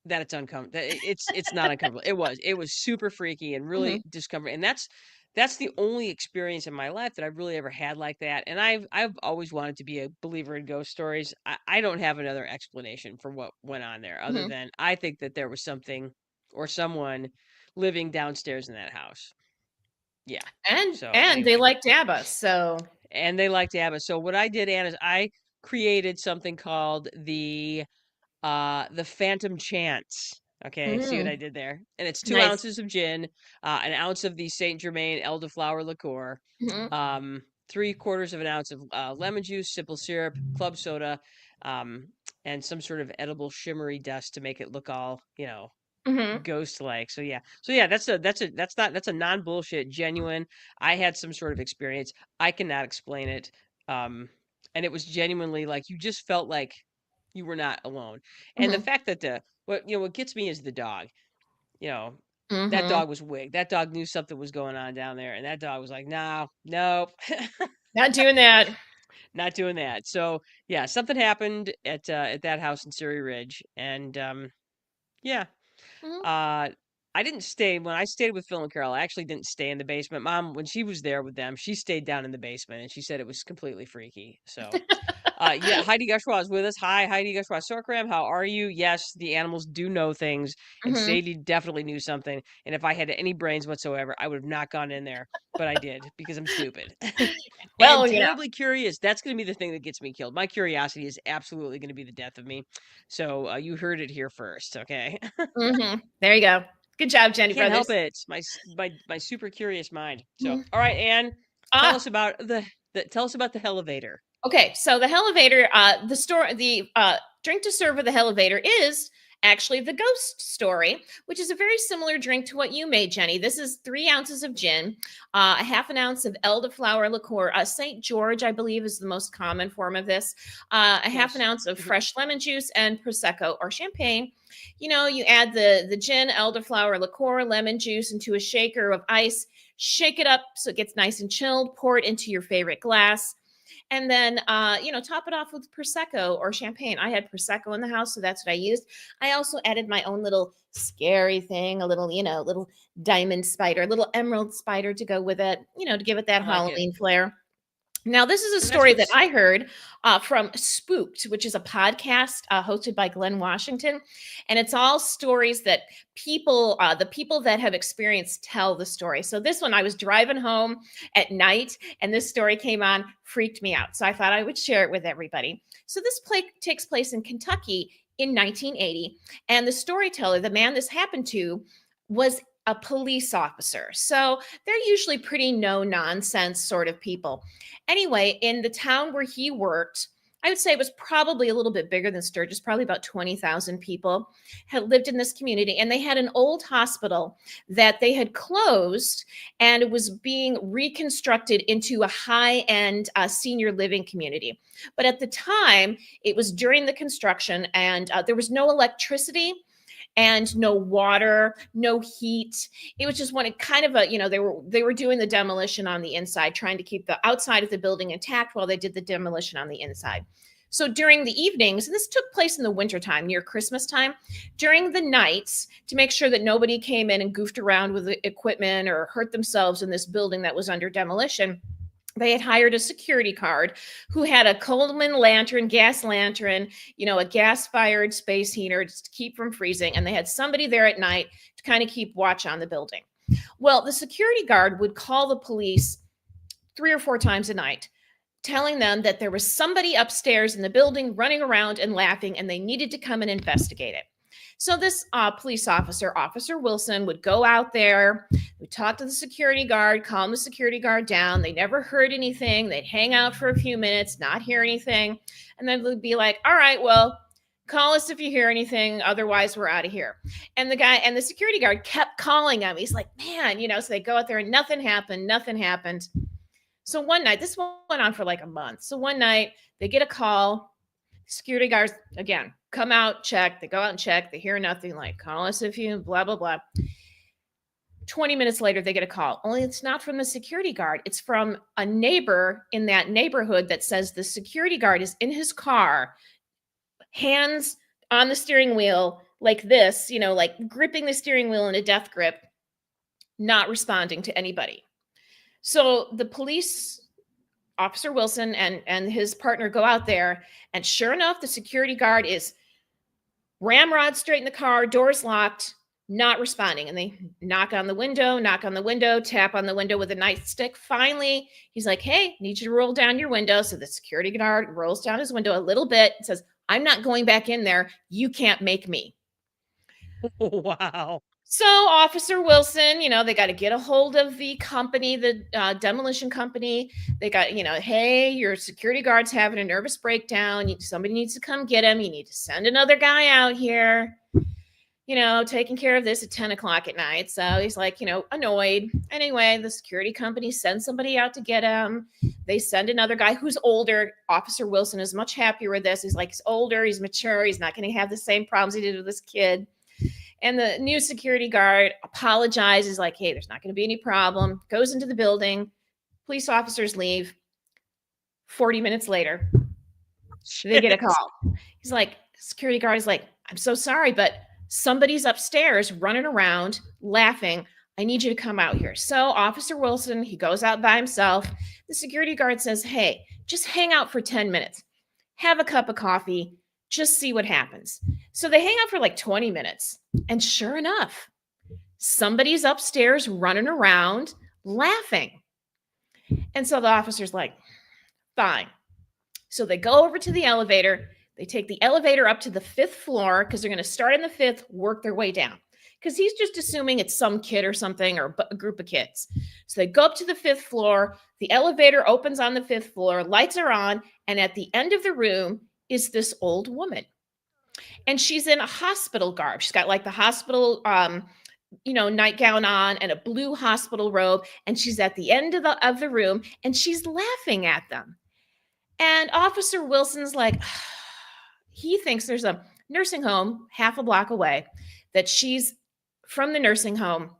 that it's uncomfortable. It's not uncomfortable. It was super freaky and Hmm. really discomfort. And that's the only experience in my life that I've really ever had like that. And I've always wanted to be a believer in ghost stories. I don't have another explanation for what went on there other Hmm. than I think that there was something or someone living downstairs in that house. Yeah. So And they anyway, liked ABBA, so. and they liked ABBA. So what I did, Anna, is I created something called the Phantom Chance. Okay, see what I Mm, did there? And it's two nice. ounces of gin, an ounce of the Saint Germain elderflower liqueur, Hmm. 3/4 of an ounce of lemon juice, simple syrup, club soda, um, and some sort of edible shimmery dust to make it look all Hmm. ghost like. So yeah, that's a non bullshit genuine. I had some sort of experience. I cannot explain it. Um, and it was genuinely like you just felt like you were not alone. And the Hmm. fact that what gets me is the dog. You know, that Hmm. dog was wigged. That dog knew something was going on down there, and that dog was like, "No, nope, Not doing that. not doing that." So yeah, something happened at that house in Surrey Ridge, and yeah, Hmm. uh, I didn't stay when I stayed with Phil and Carol. I actually didn't stay in the basement. Mom, when she was there with them, she stayed down in the basement, and she said it was completely freaky. So, yeah, Heidi Gushwa is with us. Hi, Heidi Gushwa Sorkram. How are you? Yes, the animals do know things, and Hmm. Sadie definitely knew something. And if I had any brains whatsoever, I would have not gone in there, but I did because I'm stupid and Well, terribly curious. That's going to be the thing that gets me killed. My curiosity is absolutely going to be the death of me. So, you heard it here first, okay? there you go. Good job, I Jenny can't help Brothers. it. My super curious mind. So, Mhm. all right, Anne, tell us Ah, about tell us about the elevator. okay. So the elevator, the drink to serve with the elevator is actually the ghost story, which is a very similar drink to what you made, Jenny. This is 3 ounces of gin, a half an ounce of elderflower liqueur. St. George, I believe, is the most common form of this. A half an Yes. ounce of fresh lemon juice and prosecco or champagne. You add the gin, elderflower liqueur, lemon juice into a shaker of ice. Shake it up so it gets nice and chilled. Pour it into your favorite glass and then top it off with prosecco or champagne. I had prosecco in the house, so that's what I used. I also added my own little scary thing, a little little diamond spider, a little emerald spider to go with it, to give it that I like it. Halloween flair. Now, this is a And that's story that what's I heard from Spooked, which is a podcast hosted by Glenn Washington. And it's all stories that the people that have experienced tell the story. So, this one, I was driving home at night and this story came on, freaked me out. So, I thought I would share it with everybody. So, this play takes place in Kentucky in 1980. And the storyteller, the man this happened to, was a police officer. So, they're usually pretty no nonsense sort of people. Anyway, in the town where he worked, I would say it was probably a little bit bigger than Sturgis, probably about 20,000 people had lived in this community. And they had an old hospital that they had closed and it was being reconstructed into a high end senior living community. But at the time, it was during the construction and there was no electricity and no water, no heat. It was just one kind of they were doing the demolition on the inside, trying to keep the outside of the building intact while they did the demolition on the inside. So during the evenings, and this took place in the wintertime, near Christmas time, during the nights, to make sure that nobody came in and goofed around with the equipment or hurt themselves in this building that was under demolition, they had hired a security guard who had a Coleman lantern, gas lantern, a gas fired space heater to keep from freezing. And they had somebody there at night to kind of keep watch on the building. Well, the security guard would call the police 3 or 4 times a night, telling them that there was somebody upstairs in the building running around and laughing, and they needed to come and investigate it. So this police officer, Officer Wilson, would go out there, would talk to the security guard, calm the security guard down. They never heard anything. They'd hang out for a few minutes, not hear anything. And then they'd be like, all right, well, call us if you hear anything. Otherwise, we're out of here. And the security guard kept calling him. He's like, man, so they go out there and nothing happened. Nothing happened. So one night, this went on for like a month. So one night they get a call. Security guards, again, come out, check. They go out and check. They hear nothing, like, call us if you blah, blah, blah. 20 minutes later, they get a call. Only it's not from the security guard. It's from a neighbor in that neighborhood that says the security guard is in his car, hands on the steering wheel like this, like gripping the steering wheel in a death grip, not responding to anybody. So the police, Officer Wilson and his partner go out there, and sure enough, the security guard is ramrod straight in the car, doors locked, not responding. And they knock on the window, tap on the window with a nightstick. Finally, he's like, hey, need you to roll down your window. So the security guard rolls down his window a little bit and says, I'm not going back in there. You can't make me. Wow. So Officer Wilson, they got to get a hold of the company, the demolition company. They got, hey, your security guard's having a nervous breakdown. Somebody needs to come get him. You need to send another guy out here, taking care of this at 10 o'clock at night. So he's like, annoyed. Anyway, the security company sends somebody out to get him. They send another guy who's older. Officer Wilson is much happier with this. He's like, he's older, he's mature. He's not going to have the same problems he did with this kid. And the new security guard apologizes, like, hey, there's not going to be any problem. Goes into the building. Police officers leave. 40 minutes later, they get a call. He's like, security guard is like, I'm so sorry, but somebody's upstairs running around laughing. I need you to come out here. So Officer Wilson, he goes out by himself. The security guard says, hey, just hang out for 10 minutes. Have a cup of coffee. Just see what happens. So they hang out for like 20 minutes. And sure enough, somebody's upstairs running around laughing. And so the officer's like, fine. So they go over to the elevator. They take the elevator up to the 5th floor because they're going to start in the 5th, work their way down. Because he's just assuming it's some kid or something or a group of kids. So they go up to the 5th floor. The elevator opens on the 5th floor. Lights are on. And at the end of the room is this old woman. And she's in a hospital garb. She's got like the hospital, nightgown on and a blue hospital robe. And she's at the end of the room and she's laughing at them. And Officer Wilson's like, he thinks there's a nursing home half a block away, that she's from the nursing home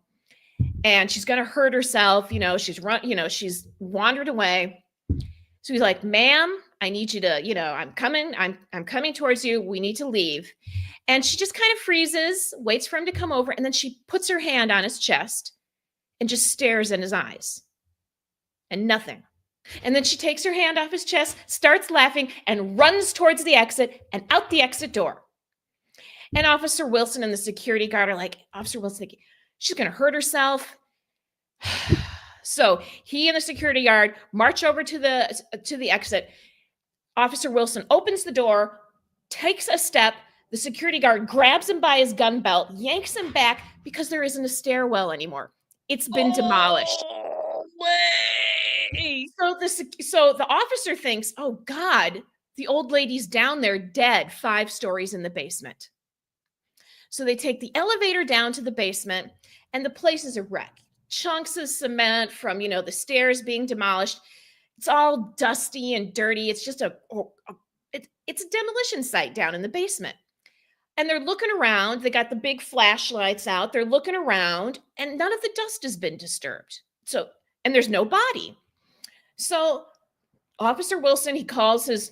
and she's going to hurt herself. She's wandered away. So he's like, ma'am, I need you to, I'm coming towards you. We need to leave. And she just kind of freezes, waits for him to come over. And then she puts her hand on his chest and just stares in his eyes and nothing. And then she takes her hand off his chest, starts laughing and runs towards the exit and out the exit door. And Officer Wilson and the security guard are like, Officer Wilson, she's going to hurt herself. So he and the security guard march over to the exit. Officer Wilson opens the door, takes a step. The security guard grabs him by his gun belt, yanks him back because there isn't a stairwell anymore. It's been demolished. Way. So the officer thinks, oh God, the old lady's down there dead 5 stories in the basement. So they take the elevator down to the basement and the place is a wreck. Chunks of cement from, the stairs being demolished. It's all dusty and dirty. It's just it's a demolition site down in the basement. And they're looking around. They got the big flashlights out. They're looking around and none of the dust has been disturbed. And there's no body. So Officer Wilson, he calls his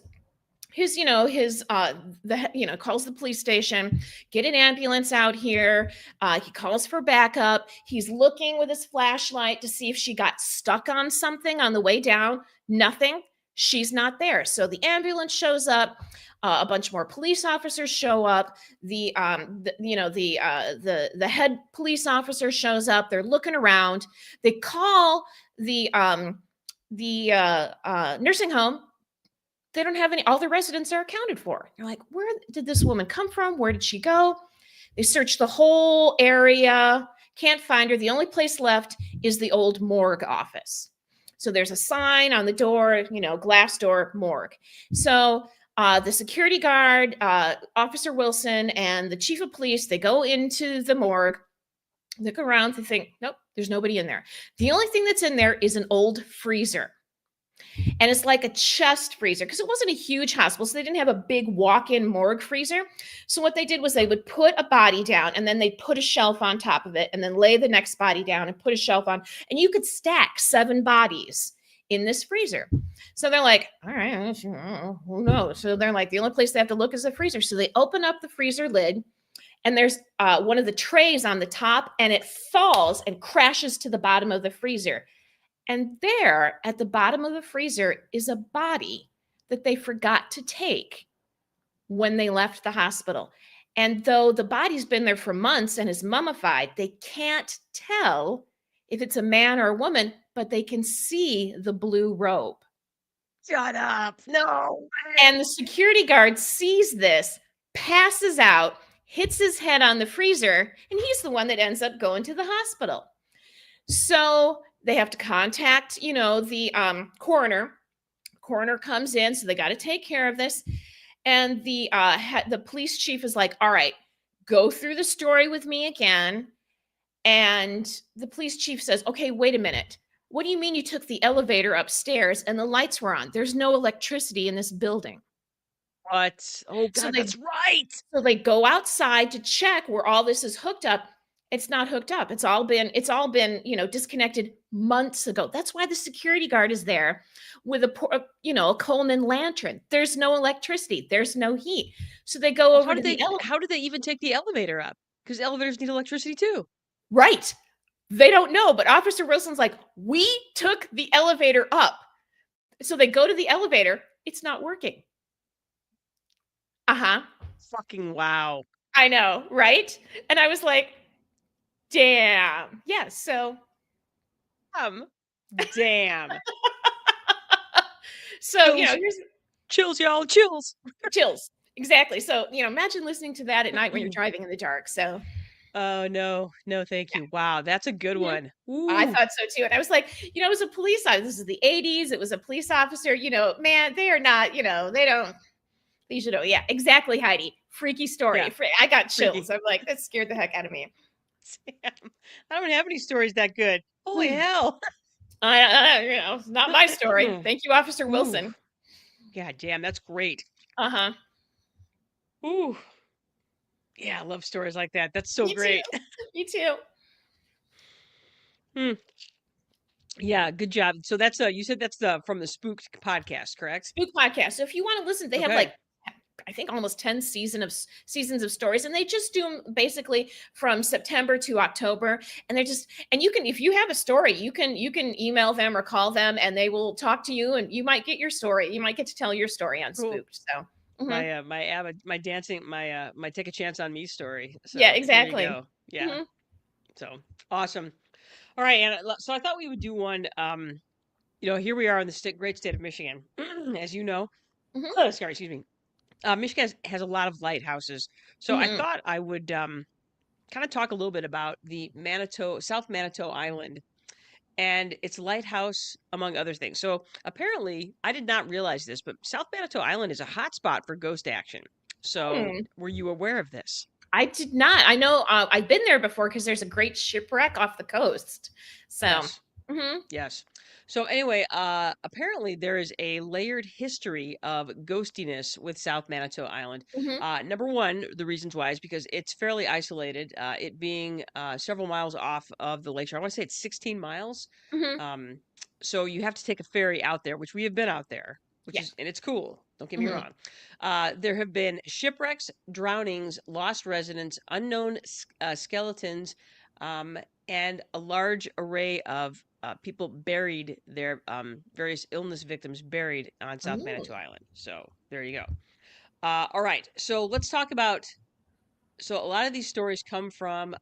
calls the police station, get an ambulance out here. He calls for backup. He's looking with his flashlight to see if she got stuck on something on the way down. Nothing. She's not there. So the ambulance shows up. A bunch more police officers show up. The head police officer shows up. They're looking around. They call the nursing home. They don't have any, all the residents are accounted for. You're like, where did this woman come from? Where did she go? They search the whole area, can't find her. The only place left is the old morgue office. So there's a sign on the door, glass door, morgue. So the security guard, Officer Wilson, and the chief of police, they go into the morgue, look around, they think, nope, there's nobody in there. The only thing that's in there is an old freezer. And it's like a chest freezer because it wasn't a huge hospital. So they didn't have a big walk in morgue freezer. So what they did was they would put a body down and then they put a shelf on top of it and then lay the next body down and put a shelf on. And you could stack 7 bodies in this freezer. So they're like, all right, who knows? So they're like, the only place they have to look is the freezer. So they open up the freezer lid and there's one of the trays on the top and it falls and crashes to the bottom of the freezer. And there at the bottom of the freezer is a body that they forgot to take when they left the hospital. And though the body's been there for months and is mummified, they can't tell if it's a man or a woman, but they can see the blue robe. Shut up. No. And the security guard sees this, passes out, hits his head on the freezer, and he's the one that ends up going to the hospital. So they have to contact, the coroner. Coroner comes in, so they got to take care of this. And the police chief is like, all right, go through the story with me again. And the police chief says, okay, wait a minute. What do you mean you took the elevator upstairs and the lights were on? There's no electricity in this building. What? Oh, God, that's right. So they go outside to check where all this is hooked up. It's not hooked up. It's all been, disconnected months ago. That's why the security guard is there with a Coleman lantern. There's no electricity. There's no heat. So they go over to the elevator. How did they even take the elevator up? Because elevators need electricity too. Right. They don't know, but Officer Wilson's like, we took the elevator up. So they go to the elevator. It's not working. Uh-huh. Fucking wow. I know, right? And I was like, damn. Yeah, so. Damn. So, chills. Chills, y'all. Chills. Chills. Exactly. So, imagine listening to that at night when you're driving in the dark. So. Oh, no. No, thank you. Wow, that's a good one. Ooh. I thought so too. And I was like, it was a police officer. This is the 80s. It was a police officer. Man, they are not, they should know. Yeah, exactly, Heidi. Freaky story. Yeah. I got chills. Freaky. I'm like, that scared the heck out of me. Damn. I don't have any stories that good. Holy hell. It's not my story. Thank you, Officer Wilson. God damn, that's great. Uh-huh. Ooh. Yeah, I love stories like that. That's so great. Me too. Yeah, good job. So that's you said that's from the Spooked podcast, correct? Spook podcast. So if you want to listen, they have like I think almost 10 seasons of stories, and they just do them basically from September to October. And they're just, and you can, if you have a story, you can email them or call them, and they will talk to you, and you might get your story. You might get to tell your story on Spooked. So my dancing, my take a chance on me story. So yeah, exactly. Yeah. So awesome. All right, Anna. So I thought we would do one. Here we are in the great state of Michigan, as you know. Sorry, excuse me. Michigan has a lot of lighthouses, so I thought I would kind of talk a little bit about the South Manitou Island and its lighthouse, among other things. So apparently, I did not realize this, but South Manitou Island is a hotspot for ghost action. So were you aware of this? I did not. I know I've been there before because there's a great shipwreck off the coast. So, yes. Yes. So anyway, apparently there is a layered history of ghostiness with South Manitou Island. Number one, the reasons why is because it's fairly isolated, it being several miles off of the lakeshore. I want to say it's 16 miles. So you have to take a ferry out there, which we have been out there. which Yeah. is, and it's cool. Don't get me Hmm. wrong. There have been shipwrecks, drownings, lost residents, unknown skeletons, um, and a large array of people buried, their various illness victims buried on South Manitou Mm. Island. So there you go. All right. So let's talk about, so a lot of these stories come from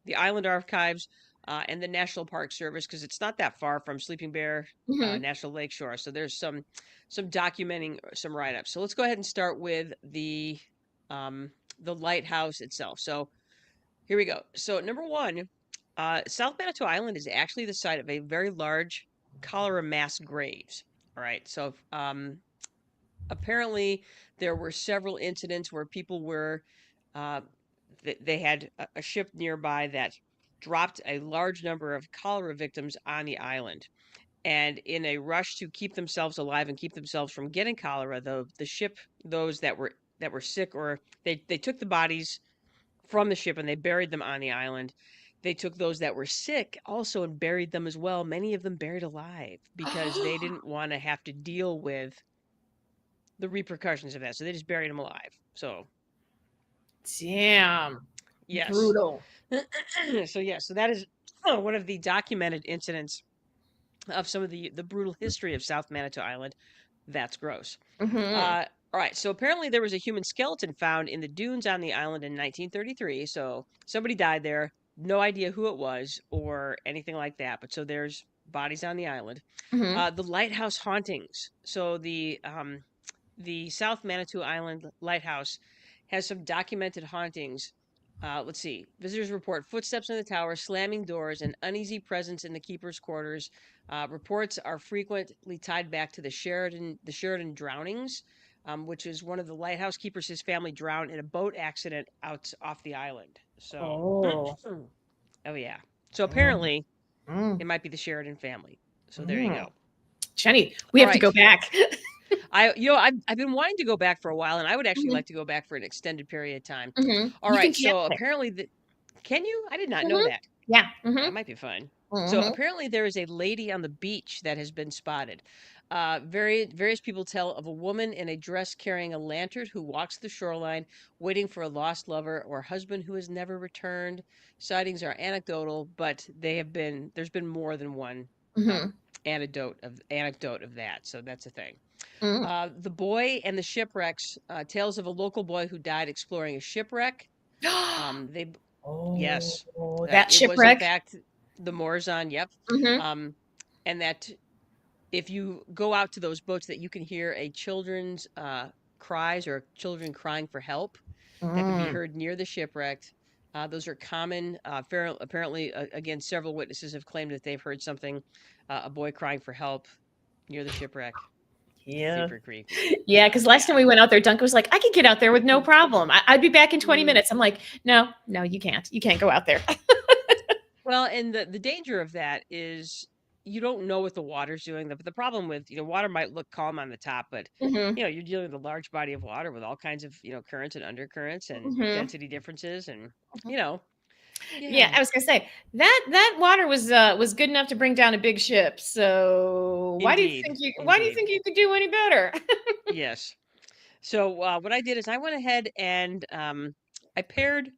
the island archives and the National Park Service, because it's not that far from Sleeping Bear Hmm. National Lake Shore. So there's some documenting, some write-ups. So let's go ahead and start with the lighthouse itself. So here we go. So number one, South Manitou Island is actually the site of a very large cholera mass graves. All right. So apparently there were several incidents where people were uh, they had a ship nearby that dropped a large number of cholera victims on the island, and in a rush to keep themselves alive and keep themselves from getting cholera, the ship, those that were sick, or they took the bodies from the ship and they buried them on the island. They took those that were sick also and buried them as well, many of them buried alive, because they didn't want to have to deal with the repercussions of that. So they just buried him alive. So Damn. yes. Brutal. So yeah, so that is one of the documented incidents of some of the brutal history of South Manitou Island. That's gross. Hmm. All right, so apparently there was a human skeleton found in the dunes on the island in 1933. So somebody died there. No idea who it was or anything like that. But so there's bodies on the island. Hmm. The lighthouse hauntings. So the South Manitou Island Lighthouse has some documented hauntings. Let's see. Visitors report footsteps in the tower, slamming doors, and uneasy presence in the keeper's quarters. Reports are frequently tied back to the Sheridan drownings, which is one of the lighthouse keepers. His family drowned in a boat accident out off the island. So, Oh. oh yeah. So Mm. apparently, Mm. it might be the Sheridan family. So there you Mm. go. Jenny, we All have to go right. back. I've been wanting to go back for a while, and I would actually Hmm. like to go back for an extended period of time. Hmm. All You can right, camp so there. apparently can you? I did not know Hmm. that. Yeah. Hmm. That might be fun. So Hmm. apparently there is a lady on the beach that has been spotted. Various people tell of a woman in a dress carrying a lantern who walks the shoreline, waiting for a lost lover or husband who has never returned. Sightings are anecdotal, but there's been more than one Hmm. um, anecdote of that. So that's a thing. Hmm. The Boy and the Shipwrecks, tales of a local boy who died exploring a shipwreck. They, yes, Oh, that it was in shipwreck. fact the Morzon, yep. Hmm. Um, and that if you go out to those boats, that you can hear a children's cries, or children crying for help, that can be Mm. heard near the shipwreck. Those are common. Apparently, again, several witnesses have claimed that they've heard something, a boy crying for help near the shipwreck. Yeah. Super creepy. Yeah, because last Yeah. time we went out there, Duncan was like, I could get out there with no problem. I'd be back in 20 Mm. minutes. I'm like, no, no, you can't. You can't go out there. Well, and the danger of that is you don't know what the water's doing. The problem with, water might look calm on the top, but Hmm. you're dealing with a large body of water with all kinds of, currents and undercurrents and Hmm. density differences, and you know, Yeah, yeah, I was gonna say that water was good enough to bring down a big ship. So indeed, why do you indeed. think you could do any better? Yes. So what I did is I went ahead and I paired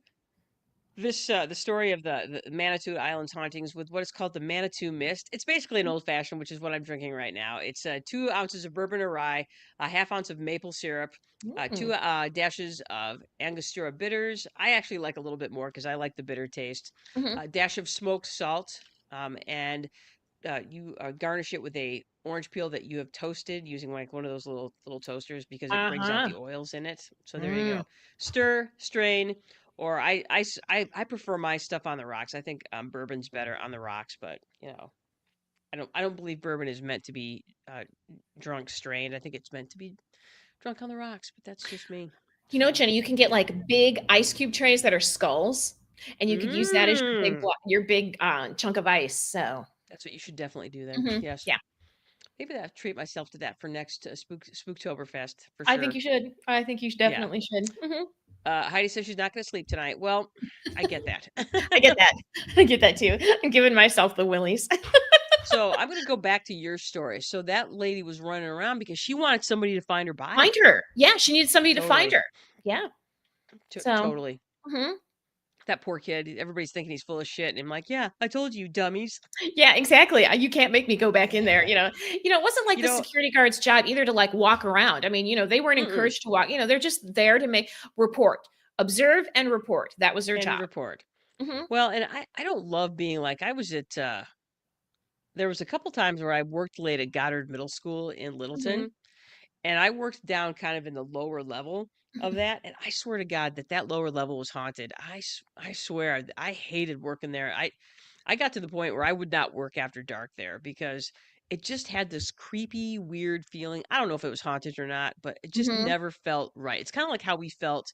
the story of the Manitou Islands hauntings with what is called the Manitou Mist. It's basically an old fashioned, which is what I'm drinking right now. It's 2 ounces of bourbon or rye, a half ounce of maple syrup, two Mm. dashes of Angostura bitters. I actually like a little bit more because I like the bitter taste. Mhm. A dash of smoked salt, and you garnish it with a orange peel that you have toasted using like one of those little toasters, because it brings out Uh-huh. the oils in it. So there you Mm. go. Stir, strain, or I prefer my stuff on the rocks. I think bourbon's better on the rocks, but I don't believe bourbon is meant to be drunk strained. I think it's meant to be drunk on the rocks, but that's just me. You know, So Jenny, you can get like big ice cube trays that are skulls, and you could use that as mm, your big chunk of ice. So, that's what you should definitely do then. mhm, Yes. yeah, Maybe I'll treat myself to that for next Spooktoberfest for I think sure. you should. I think you Yeah. definitely should. Mhm. Heidi says she's not going to sleep tonight. Well, I get that. I get that. I get that too. I'm giving myself the willies. So I'm going to go back to your story. So that lady was running around because she wanted somebody to find her Find body. her. Yeah, she needed somebody to find Totally. her. Yeah. So, Totally. mhm. That poor kid. Everybody's thinking he's full of shit. And I'm like, yeah, I told you, dummies. Yeah, exactly. You can't make me go back in there, you know. It wasn't like You the know, security guard's job either to like walk around. I mean, they weren't mm-mm. encouraged to walk. They're just there to make report, observe and report. That was their And job. report. Mhm. Well, and I don't love being like, I was at, there was a couple times where I worked late at Goddard Middle School in Mhm. Littleton. And I worked down kind of in the lower level of that, and I swear to God that that lower level was haunted. I swear, I hated working there. I got to the point where I would not work after dark there because it just had this creepy, weird feeling. I don't know if it was haunted or not, but it just Mhm. never felt right. It's kind of like how we felt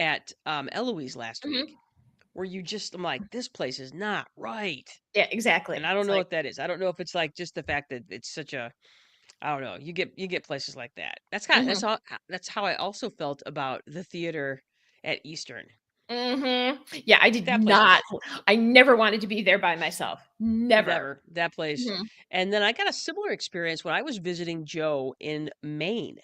at Eloise last Mhm. week, where you just, I'm like, this place is not right. Yeah, And exactly. I don't It's know like, what that is. I don't know if it's like just the fact that it's such a, I don't know. You get places like that. mhm. That's how I also felt about the theater at Eastern. Mhm. Yeah, I did That place not. was I never wanted to be there by myself. Never. never that place. Mhm. And then I got a similar experience when I was visiting Joe in Maine.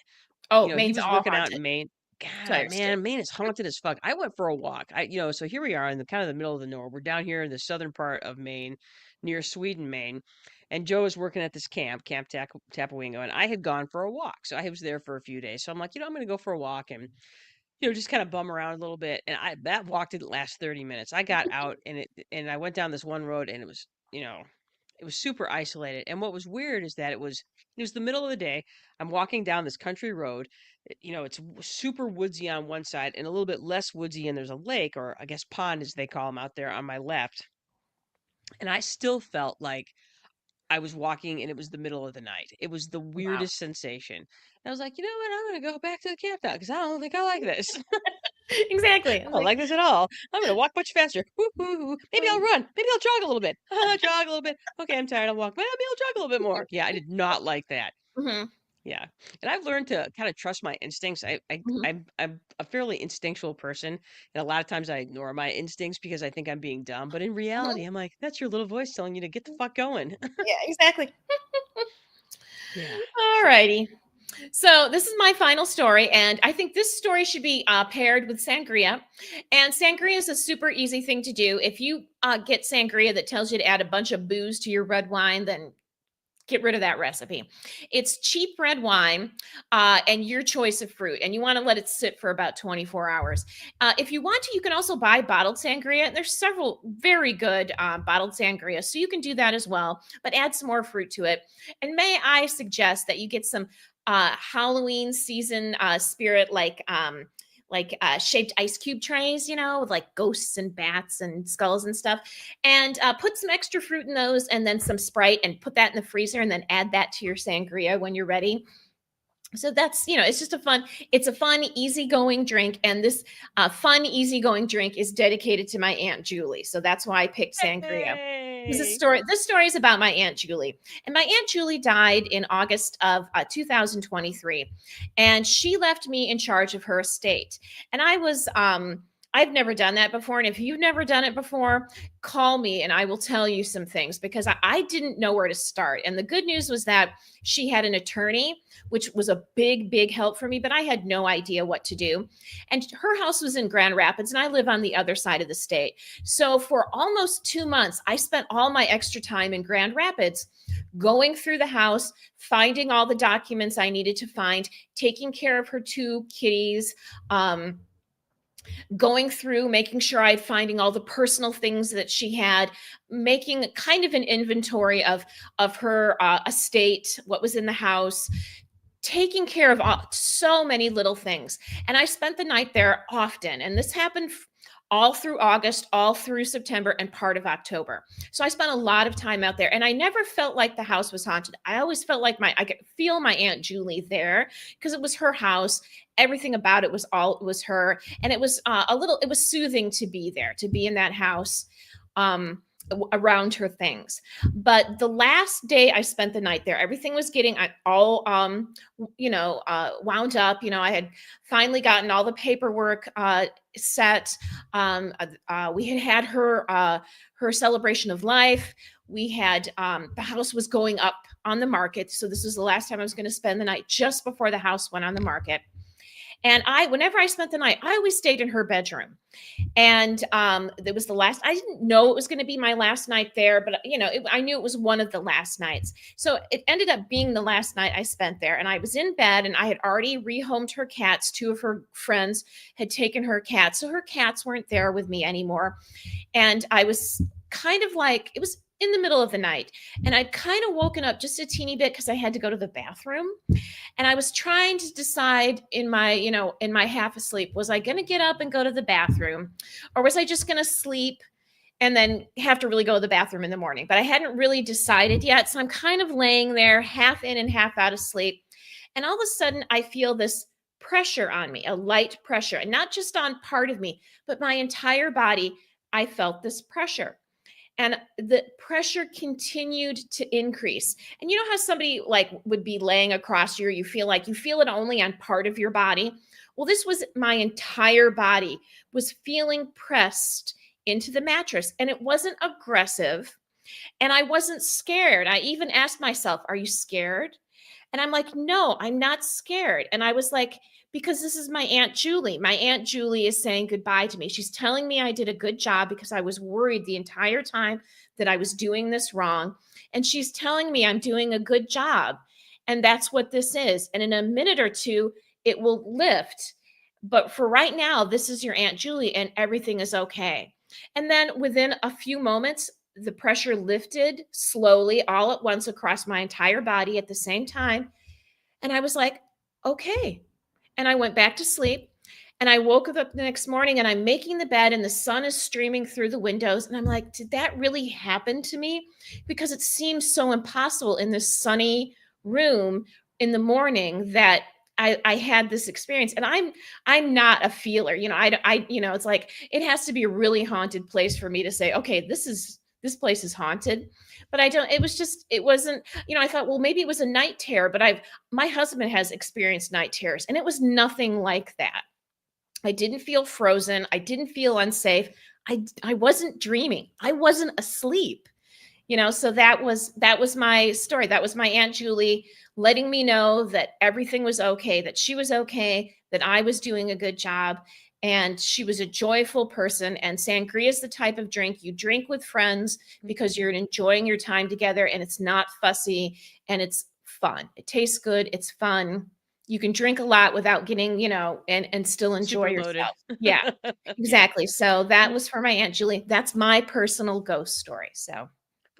Oh, He Maine's was all working out haunted. in Maine. God, Entire state. man, Maine is haunted as fuck. I went for a walk. So here we are in the kind of the middle of the nowhere. We're down here in the southern part of Maine, near Sweden, Maine. And Joe was working at this Camp Tapawingo, and I had gone for a walk. So I was there for a few days. So I'm like, I'm going to go for a walk and just kind of bum around a little bit. And that walk didn't last 30 minutes. I got out and I went down this one road and it was super isolated. And what was weird is that it was the middle of the day. I'm walking down this country road. It's super woodsy on one side and a little bit less woodsy, and there's a lake, or I guess pond as they call them out there, on my left. And I still felt like I was walking and it was the middle of the night. It was the Wow. weirdest sensation. And I was like, you know what? I'm going to go back to the campground because I don't think I like this. Exactly. I I was don't like, like this at all. I'm gonna walk much faster. Woo, woo, woo. Maybe I'll run. Maybe I'll jog a little bit. Jog a little bit. Okay, I'm tired. I'll walk. Maybe I'll jog a little bit more. Yeah, I did not like that. mhm, Yeah, and I've learned to kind of trust my instincts. mhm, I'm a fairly instinctual person, and a lot of times I ignore my instincts because I think I'm being dumb. But in mhm. reality, I'm like, that's your little voice telling you to get the fuck going. Yeah, exactly. Yeah. All So righty. So this is my final story, and I think this story should be paired with sangria. And sangria is a super easy thing to do. If you get sangria that tells you to add a bunch of booze to your red wine, then get rid of that recipe. It's cheap red wine and your choice of fruit, and you want to let it sit for about 24 hours. If you want to, you can also buy bottled sangria, and there's several very good bottled sangria, so you can do that as well, but add some more fruit to it. And may I suggest that you get some Halloween season spirit, like shaped ice cube trays, with like ghosts and bats and skulls and stuff. And put some extra fruit in those and then some Sprite and put that in the freezer and then add that to your sangria when you're ready. So that's, it's just it's a fun, easygoing drink. And this fun, easygoing drink is dedicated to my Aunt Julie. So that's why I picked sangria. hey, This story is about my Aunt Julie. And my Aunt Julie died in August of 2023. And she left me in charge of her estate. And I've never done that before. And if you've never done it before, call me and I will tell you some things because I didn't know where to start. And the good news was that she had an attorney, which was a big, big help for me, but I had no idea what to do. And her house was in Grand Rapids, and I live on the other side of the state. So for almost 2 months, I spent all my extra time in Grand Rapids going through the house, finding all the documents I needed to find, taking care of her two kitties, going through, making sure I'm finding all the personal things that she had, making kind of an inventory of her estate, what was in the house, taking care of so many little things. And I spent the night there often. And this happened all through August, all through September, and part of October. So I spent a lot of time out there, and I never felt like the house was haunted. I always felt like I could feel my Aunt Julie there because it was her house. Everything about it was her, and it was it was soothing to be there, to be in that house. around her things. But the last day I spent the night there, everything was getting all wound up. I had finally gotten all the paperwork set. We had her celebration of life. We had the house was going up on the market, so this was the last time I was going to spend the night, just before the house went on the market. And whenever I spent the night, I always stayed in her bedroom. And it was the last. I didn't know it was going to be my last night there, but I knew it was one of the last nights. So it ended up being the last night I spent there. And I was in bed, and I had already rehomed her cats. Two of her friends had taken her cats, so her cats weren't there with me anymore. And I was kind of like, it was in the middle of the night, and I'd kind of woken up just a teeny bit because I had to go to the bathroom. And I was trying to decide in my half asleep, was I going to get up and go to the bathroom, or was I just going to sleep and then have to really go to the bathroom in the morning? But I hadn't really decided yet. So I'm kind of laying there, half in and half out of sleep. And all of a sudden, I feel this pressure on me, a light pressure, and not just on part of me, but my entire body. I felt this pressure, and the pressure continued to increase. And you know how somebody like would be laying across you feel like you feel it only on part of your body? Well, this was my entire body was feeling pressed into the mattress, and it wasn't aggressive, and I wasn't scared. I even asked myself, are you scared? And I'm like, no, I'm not scared. And I was like, because this is my Aunt Julie. My Aunt Julie is saying goodbye to me. She's telling me I did a good job because I was worried the entire time that I was doing this wrong. And she's telling me I'm doing a good job. And that's what this is. And in a minute or two, it will lift. But for right now, this is your Aunt Julie, and everything is okay. And then within a few moments, the pressure lifted slowly all at once across my entire body at the same time. And I was like, okay. And I went back to sleep. And I woke up the next morning, and I'm making the bed, and the sun is streaming through the windows. And I'm like, did that really happen to me? Because it seems so impossible in this sunny room in the morning that I had this experience. And I'm not a feeler. It's like it has to be a really haunted place for me to say, okay, this place is haunted. But I don't, it wasn't, I thought, well, maybe it was a night terror, but my husband has experienced night terrors, and it was nothing like that. I didn't feel frozen. I didn't feel unsafe. I wasn't dreaming. I wasn't asleep. So that was my story. That was my Aunt Julie letting me know that everything was okay, that she was okay, that I was doing a good job, and she was a joyful person. And sangria is the type of drink you drink with friends because you're enjoying your time together, and it's not fussy, and it's fun. It tastes good, it's fun. You can drink a lot without getting, and still enjoy Super loaded. yourself. Yeah, exactly. So that was for my Aunt Julie. That's my personal ghost story. So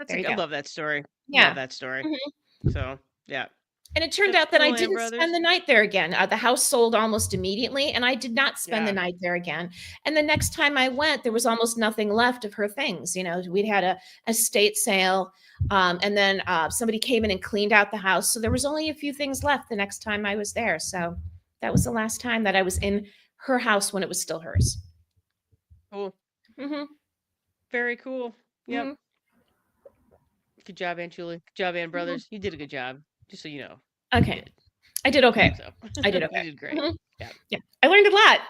there you I go. love that story. Love Yeah. that story. Mhm. So, yeah. And it turned That's out that I cool, Aunt didn't spend Brothers. the night there again. The house sold almost immediately, and I did not spend the Yeah. night there again. And the next time I went, there was almost nothing left of her things. We'd had a estate sale, and then somebody came in and cleaned out the house. So there was only a few things left the next time I was there. So that was the last time that I was in her house when it was still hers. Cool. Hmm. Very cool. Yep. Hmm. Good job, Aunt Julie. Good job, Aunt Hmm. Brothers. You did a good job. Just so you know, you Okay. did. I did okay. So, I did you okay. did great. Hmm. Yeah. Yeah. I learned a lot.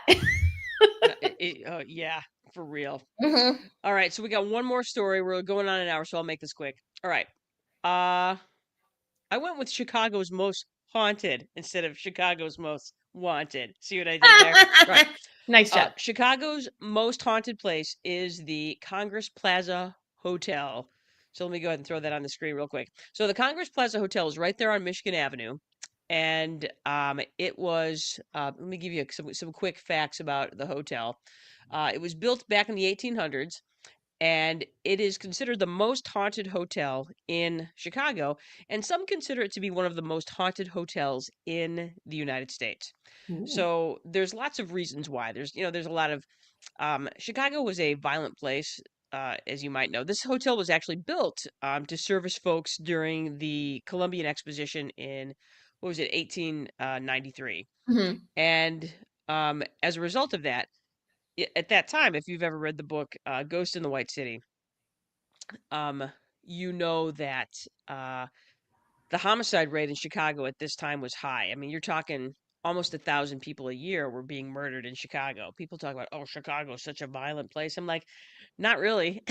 Oh, yeah, for real. Hmm. All right. So we got one more story. We're going on an hour, so I'll make this quick. All right. Uh, I went with Chicago's most haunted instead of Chicago's most wanted. See what I did there? Right. Nice job. Chicago's most haunted place is the Congress Plaza Hotel. So let me go ahead and throw that on the screen real quick. So the Congress Plaza Hotel is right there on Michigan Avenue, and it was. Let me give you some quick facts about the hotel. It was built back in the 1800s, and it is considered the most haunted hotel in Chicago, and some consider it to be one of the most haunted hotels in the United States. Ooh. So there's lots of reasons why. There's a lot of Chicago was a violent place, as you might know. This hotel was actually built to service folks during the Columbian Exposition in, what was it, 1893. Mhm. And as a result of that, at that time, if you've ever read the book Ghost in the White City, um, you know that uh, the homicide rate in Chicago at this time was high. I mean, you're talking almost 1,000 people a year were being murdered in Chicago. People talk about, oh, Chicago is such a violent place. I'm like, not really,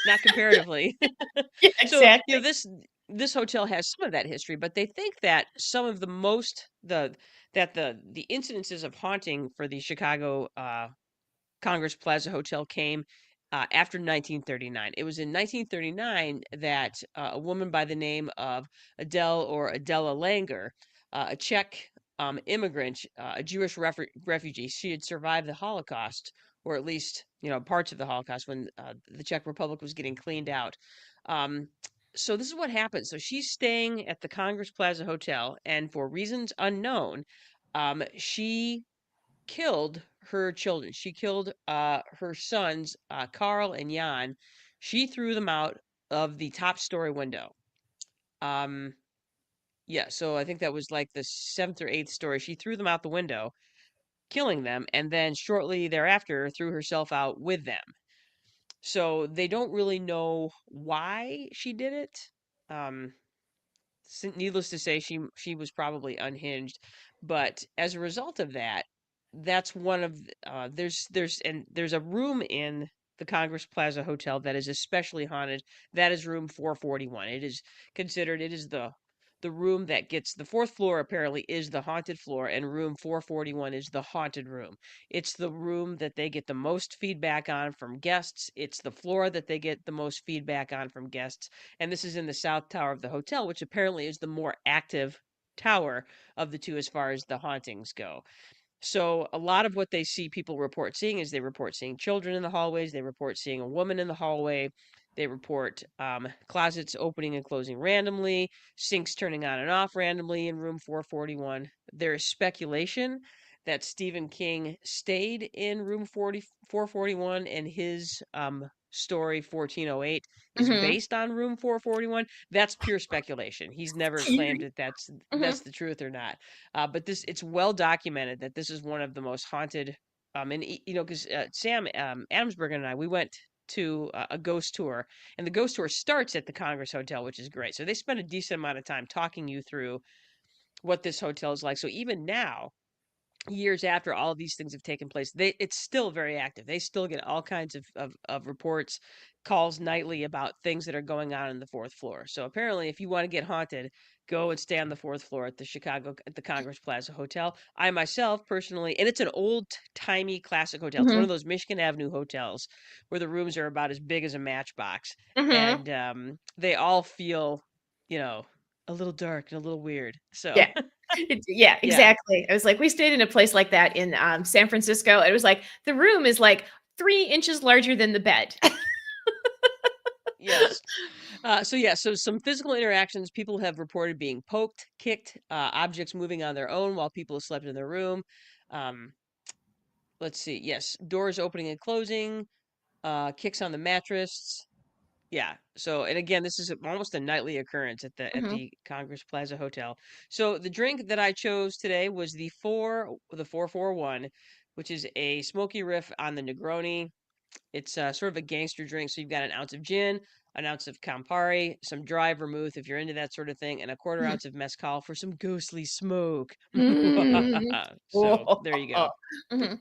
not comparatively. Yeah, So, exactly. this hotel has some of that history, but they think that some of the most the incidences of haunting for the Chicago Congress Plaza Hotel came after 1939. It was in 1939 that a woman by the name of Adele or Adela Langer, a Czech immigrant, a Jewish refugee, she had survived the Holocaust, or at least parts of the Holocaust when the Czech Republic was getting cleaned out. Um, so this is what happened. So she's staying at the Congress Plaza Hotel, and for reasons unknown, she killed her children. She killed her sons, Carl and Jan. She threw them out of the top story window. Um, yeah, so I think that was like the seventh or eighth story. She threw them out the window, killing them, and then shortly thereafter threw herself out with them. So they don't really know why she did it. Um, Needless to say, she was probably unhinged, but as a result of that, that's one of there's a room in the Congress Plaza Hotel that is especially haunted. That is room 441. It is considered it is the room that gets the fourth floor apparently is the haunted floor, and room 441 is the haunted room. It's the room that they get the most feedback on from guests. It's the floor that they get the most feedback on from guests, and this is in the south tower of the hotel, which apparently is the more active tower of the two as far as the hauntings go. So a lot of what they see people report seeing is they report seeing children in the hallways, they report seeing a woman in the hallway, they report closets opening and closing randomly, sinks turning on and off randomly in room 441. There is speculation that Stephen King stayed in room 441 and his story 1408 is Hmm. based on room 441. That's pure speculation. He's never claimed that Hmm. that's the truth or not. But this it's well documented that this is one of the most haunted. And because Sam Adamsberger and I we went to a ghost tour, and the ghost tour starts at the Congress Hotel, which is great. So they spend a decent amount of time talking you through what this hotel is like. So even now, years after all of these things have taken place, it's still very active. They still get all kinds of reports, calls nightly about things that are going on the fourth floor. So apparently, if you want to get haunted, go and stay on the fourth floor at the Congress Plaza Hotel. I myself personally, and it's an old timey classic hotel. It's one of Hmm. those Michigan Avenue hotels where the rooms are about as big as a matchbox, Hmm. and they all feel, you know, a little dark and a little weird. So Yeah. Yeah, yeah, exactly. I was like, we stayed in a place like that in San Francisco. It was like the room is like 3 inches larger than the bed. yes. So some physical interactions. People have reported being poked, kicked, objects moving on their own while people slept in their room. Um, let's see. Yes, doors opening and closing, kicks on the mattress. Yeah. So, and again, this is almost a nightly occurrence at the Hmm. Congress Plaza Hotel. So the drink that I chose today was the 441, which is a smoky riff on the Negroni. It's sort of a gangster drink. So you've got an ounce of gin, an ounce of Campari, some dry vermouth if you're into that sort of thing, and a quarter Hmm. ounce of mezcal for some ghostly smoke. Mm. So there you go. Mhm.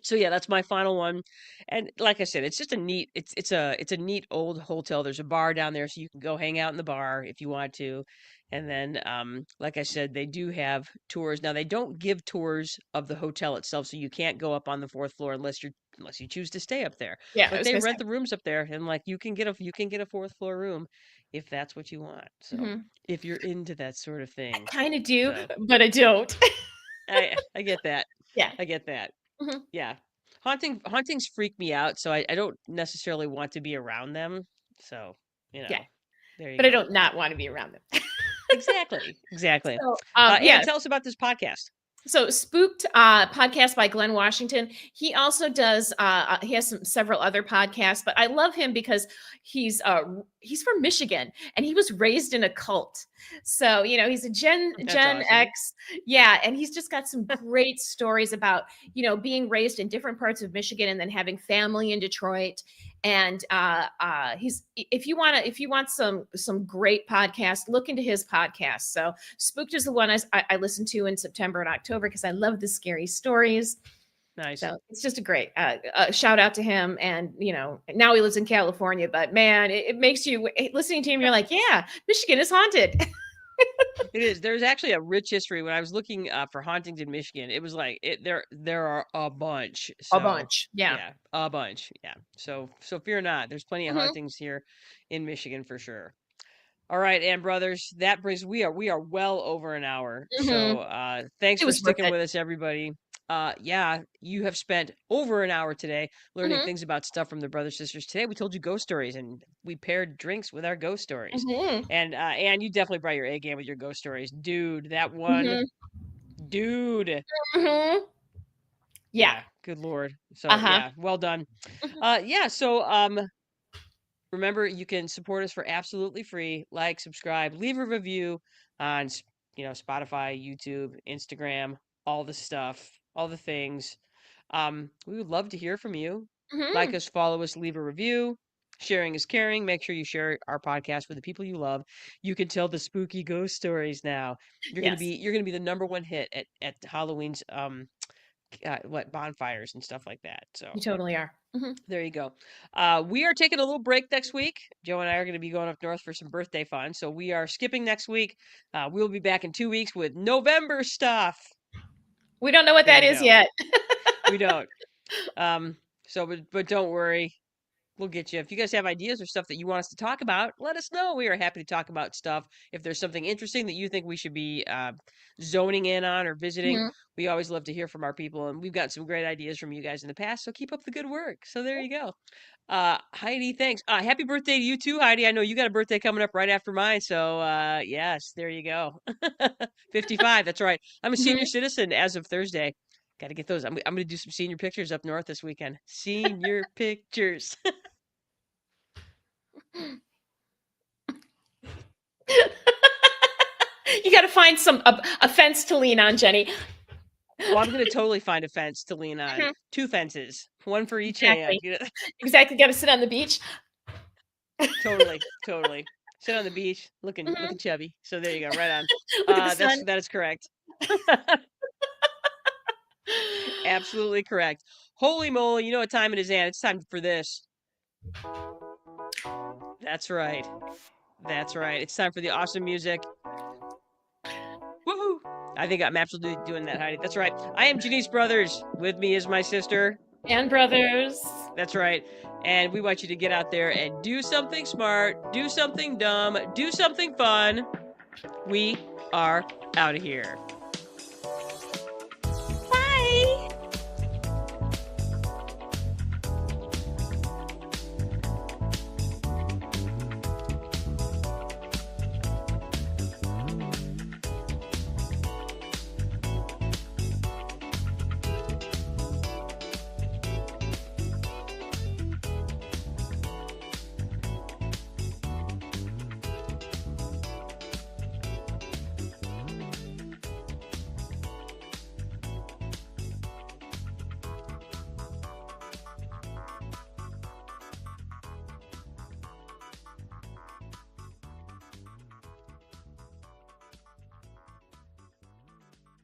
So yeah, that's my final one. And like I said, it's just a neat it's a neat old hotel. There's a bar down there so you can go hang out in the bar if you want to. And then like I said, they do have tours. Now they don't give tours of the hotel itself, so you can't go up on the fourth floor unless you choose to stay up there. Yeah, I But was they gonna rent say. the rooms up there and like you can get a fourth floor room if that's what you want. So Mhm. if you're into that sort of I thing. kinda do, So but I don't. I get that. Yeah. I get that. Mhm. Yeah. Hauntings freak me out, so I don't necessarily want to be around them. So, Yeah, there you but I go. don't not wanna be around them. Exactly. Exactly. So, Annie, yeah, tell us about this podcast. so Spooked podcast by Glenn Washington. He also does he has several other podcasts, but I love him because he's he's from Michigan and he was raised in a cult. So, he's a That's Gen awesome. X. Yeah, and he's just got some great stories about, being raised in different parts of Michigan and then having family in Detroit. And he's if you want some great podcasts, look into his podcast. So Spooked is the one I listened to in September and October because I love the scary stories. Nice. So it's just a great shout out to him. And, now he lives in California, but man, it makes you listening to him. You're like, yeah, Michigan is haunted. It is. There's actually a rich history. When I was looking for hauntings in Michigan, it was like there are a bunch. A So bunch. Yeah. yeah, a bunch. Yeah. So fear not. There's plenty of Hmm. hauntings here in Michigan for sure. All right, and brothers, that brings we are well over an hour. Hmm. So thanks It for was worth sticking it. with us, everybody. Yeah, you have spent over an hour today learning Hmm. things about stuff from the Brothers Sisters. Today we told you ghost stories and we paired drinks with our ghost stories. Hmm. And you definitely brought your A game with your ghost stories. Dude, that one, Hmm. dude. Hmm. Yeah. Yeah, good lord. So Uh-huh. yeah, well done. Hmm. Yeah, so remember, you can support us for absolutely free. Like, subscribe, leave a review on, Spotify, YouTube, Instagram, all the stuff, all the things. We would love to hear from you. Like Hmm. us, follow us, leave a review. Sharing is caring. Make sure you share our podcast with the people you love. You can tell the spooky ghost stories now. Yes, You're gonna be the number one hit at Halloween's bonfires and stuff like that. So you totally are. Hmm. there you go. We are taking a little break next week. Joe and I are going to be going up north for some birthday fun. So we are skipping next week. We'll be back in 2 weeks with November stuff. We don't know what There that you is go. yet. We don't. But don't worry. We'll get you. If you guys have ideas or stuff that you want us to talk about, let us know. We are happy to talk about stuff. If there's something interesting that you think we should be zoning in on or visiting, Hmm. we always love to hear from our people. And we've got some great ideas from you guys in the past. So keep up the good work. So there you go. Heidi, thanks. Happy birthday to you too, Heidi. I know you got a birthday coming up right after mine. So yes, there you go. 55. That's right. I'm a senior Hmm. citizen as of Thursday. Got to get those. I'm going to do some senior pictures up north this weekend. Senior pictures. You got to find a fence to lean on, Jenny. Oh, I'm gonna totally find a fence to lean on. Mhm. 2 fences, 1 for each hand. Exactly. Exactly. Got to sit on the beach. Totally, totally. Sit on the beach, Hmm. looking chubby. So there you go, right on. Look at the sun. That is correct. Absolutely correct. Holy moly, you know what time it is, Ann? It's time for this. That's right. That's right. It's time for the awesome music. Woohoo! I think I'm absolutely doing that, Heidi. That's right. I am Janice Brothers. With me is my sister. And brothers. That's right. And we want you to get out there and do something smart, do something dumb, do something fun. We are out of here.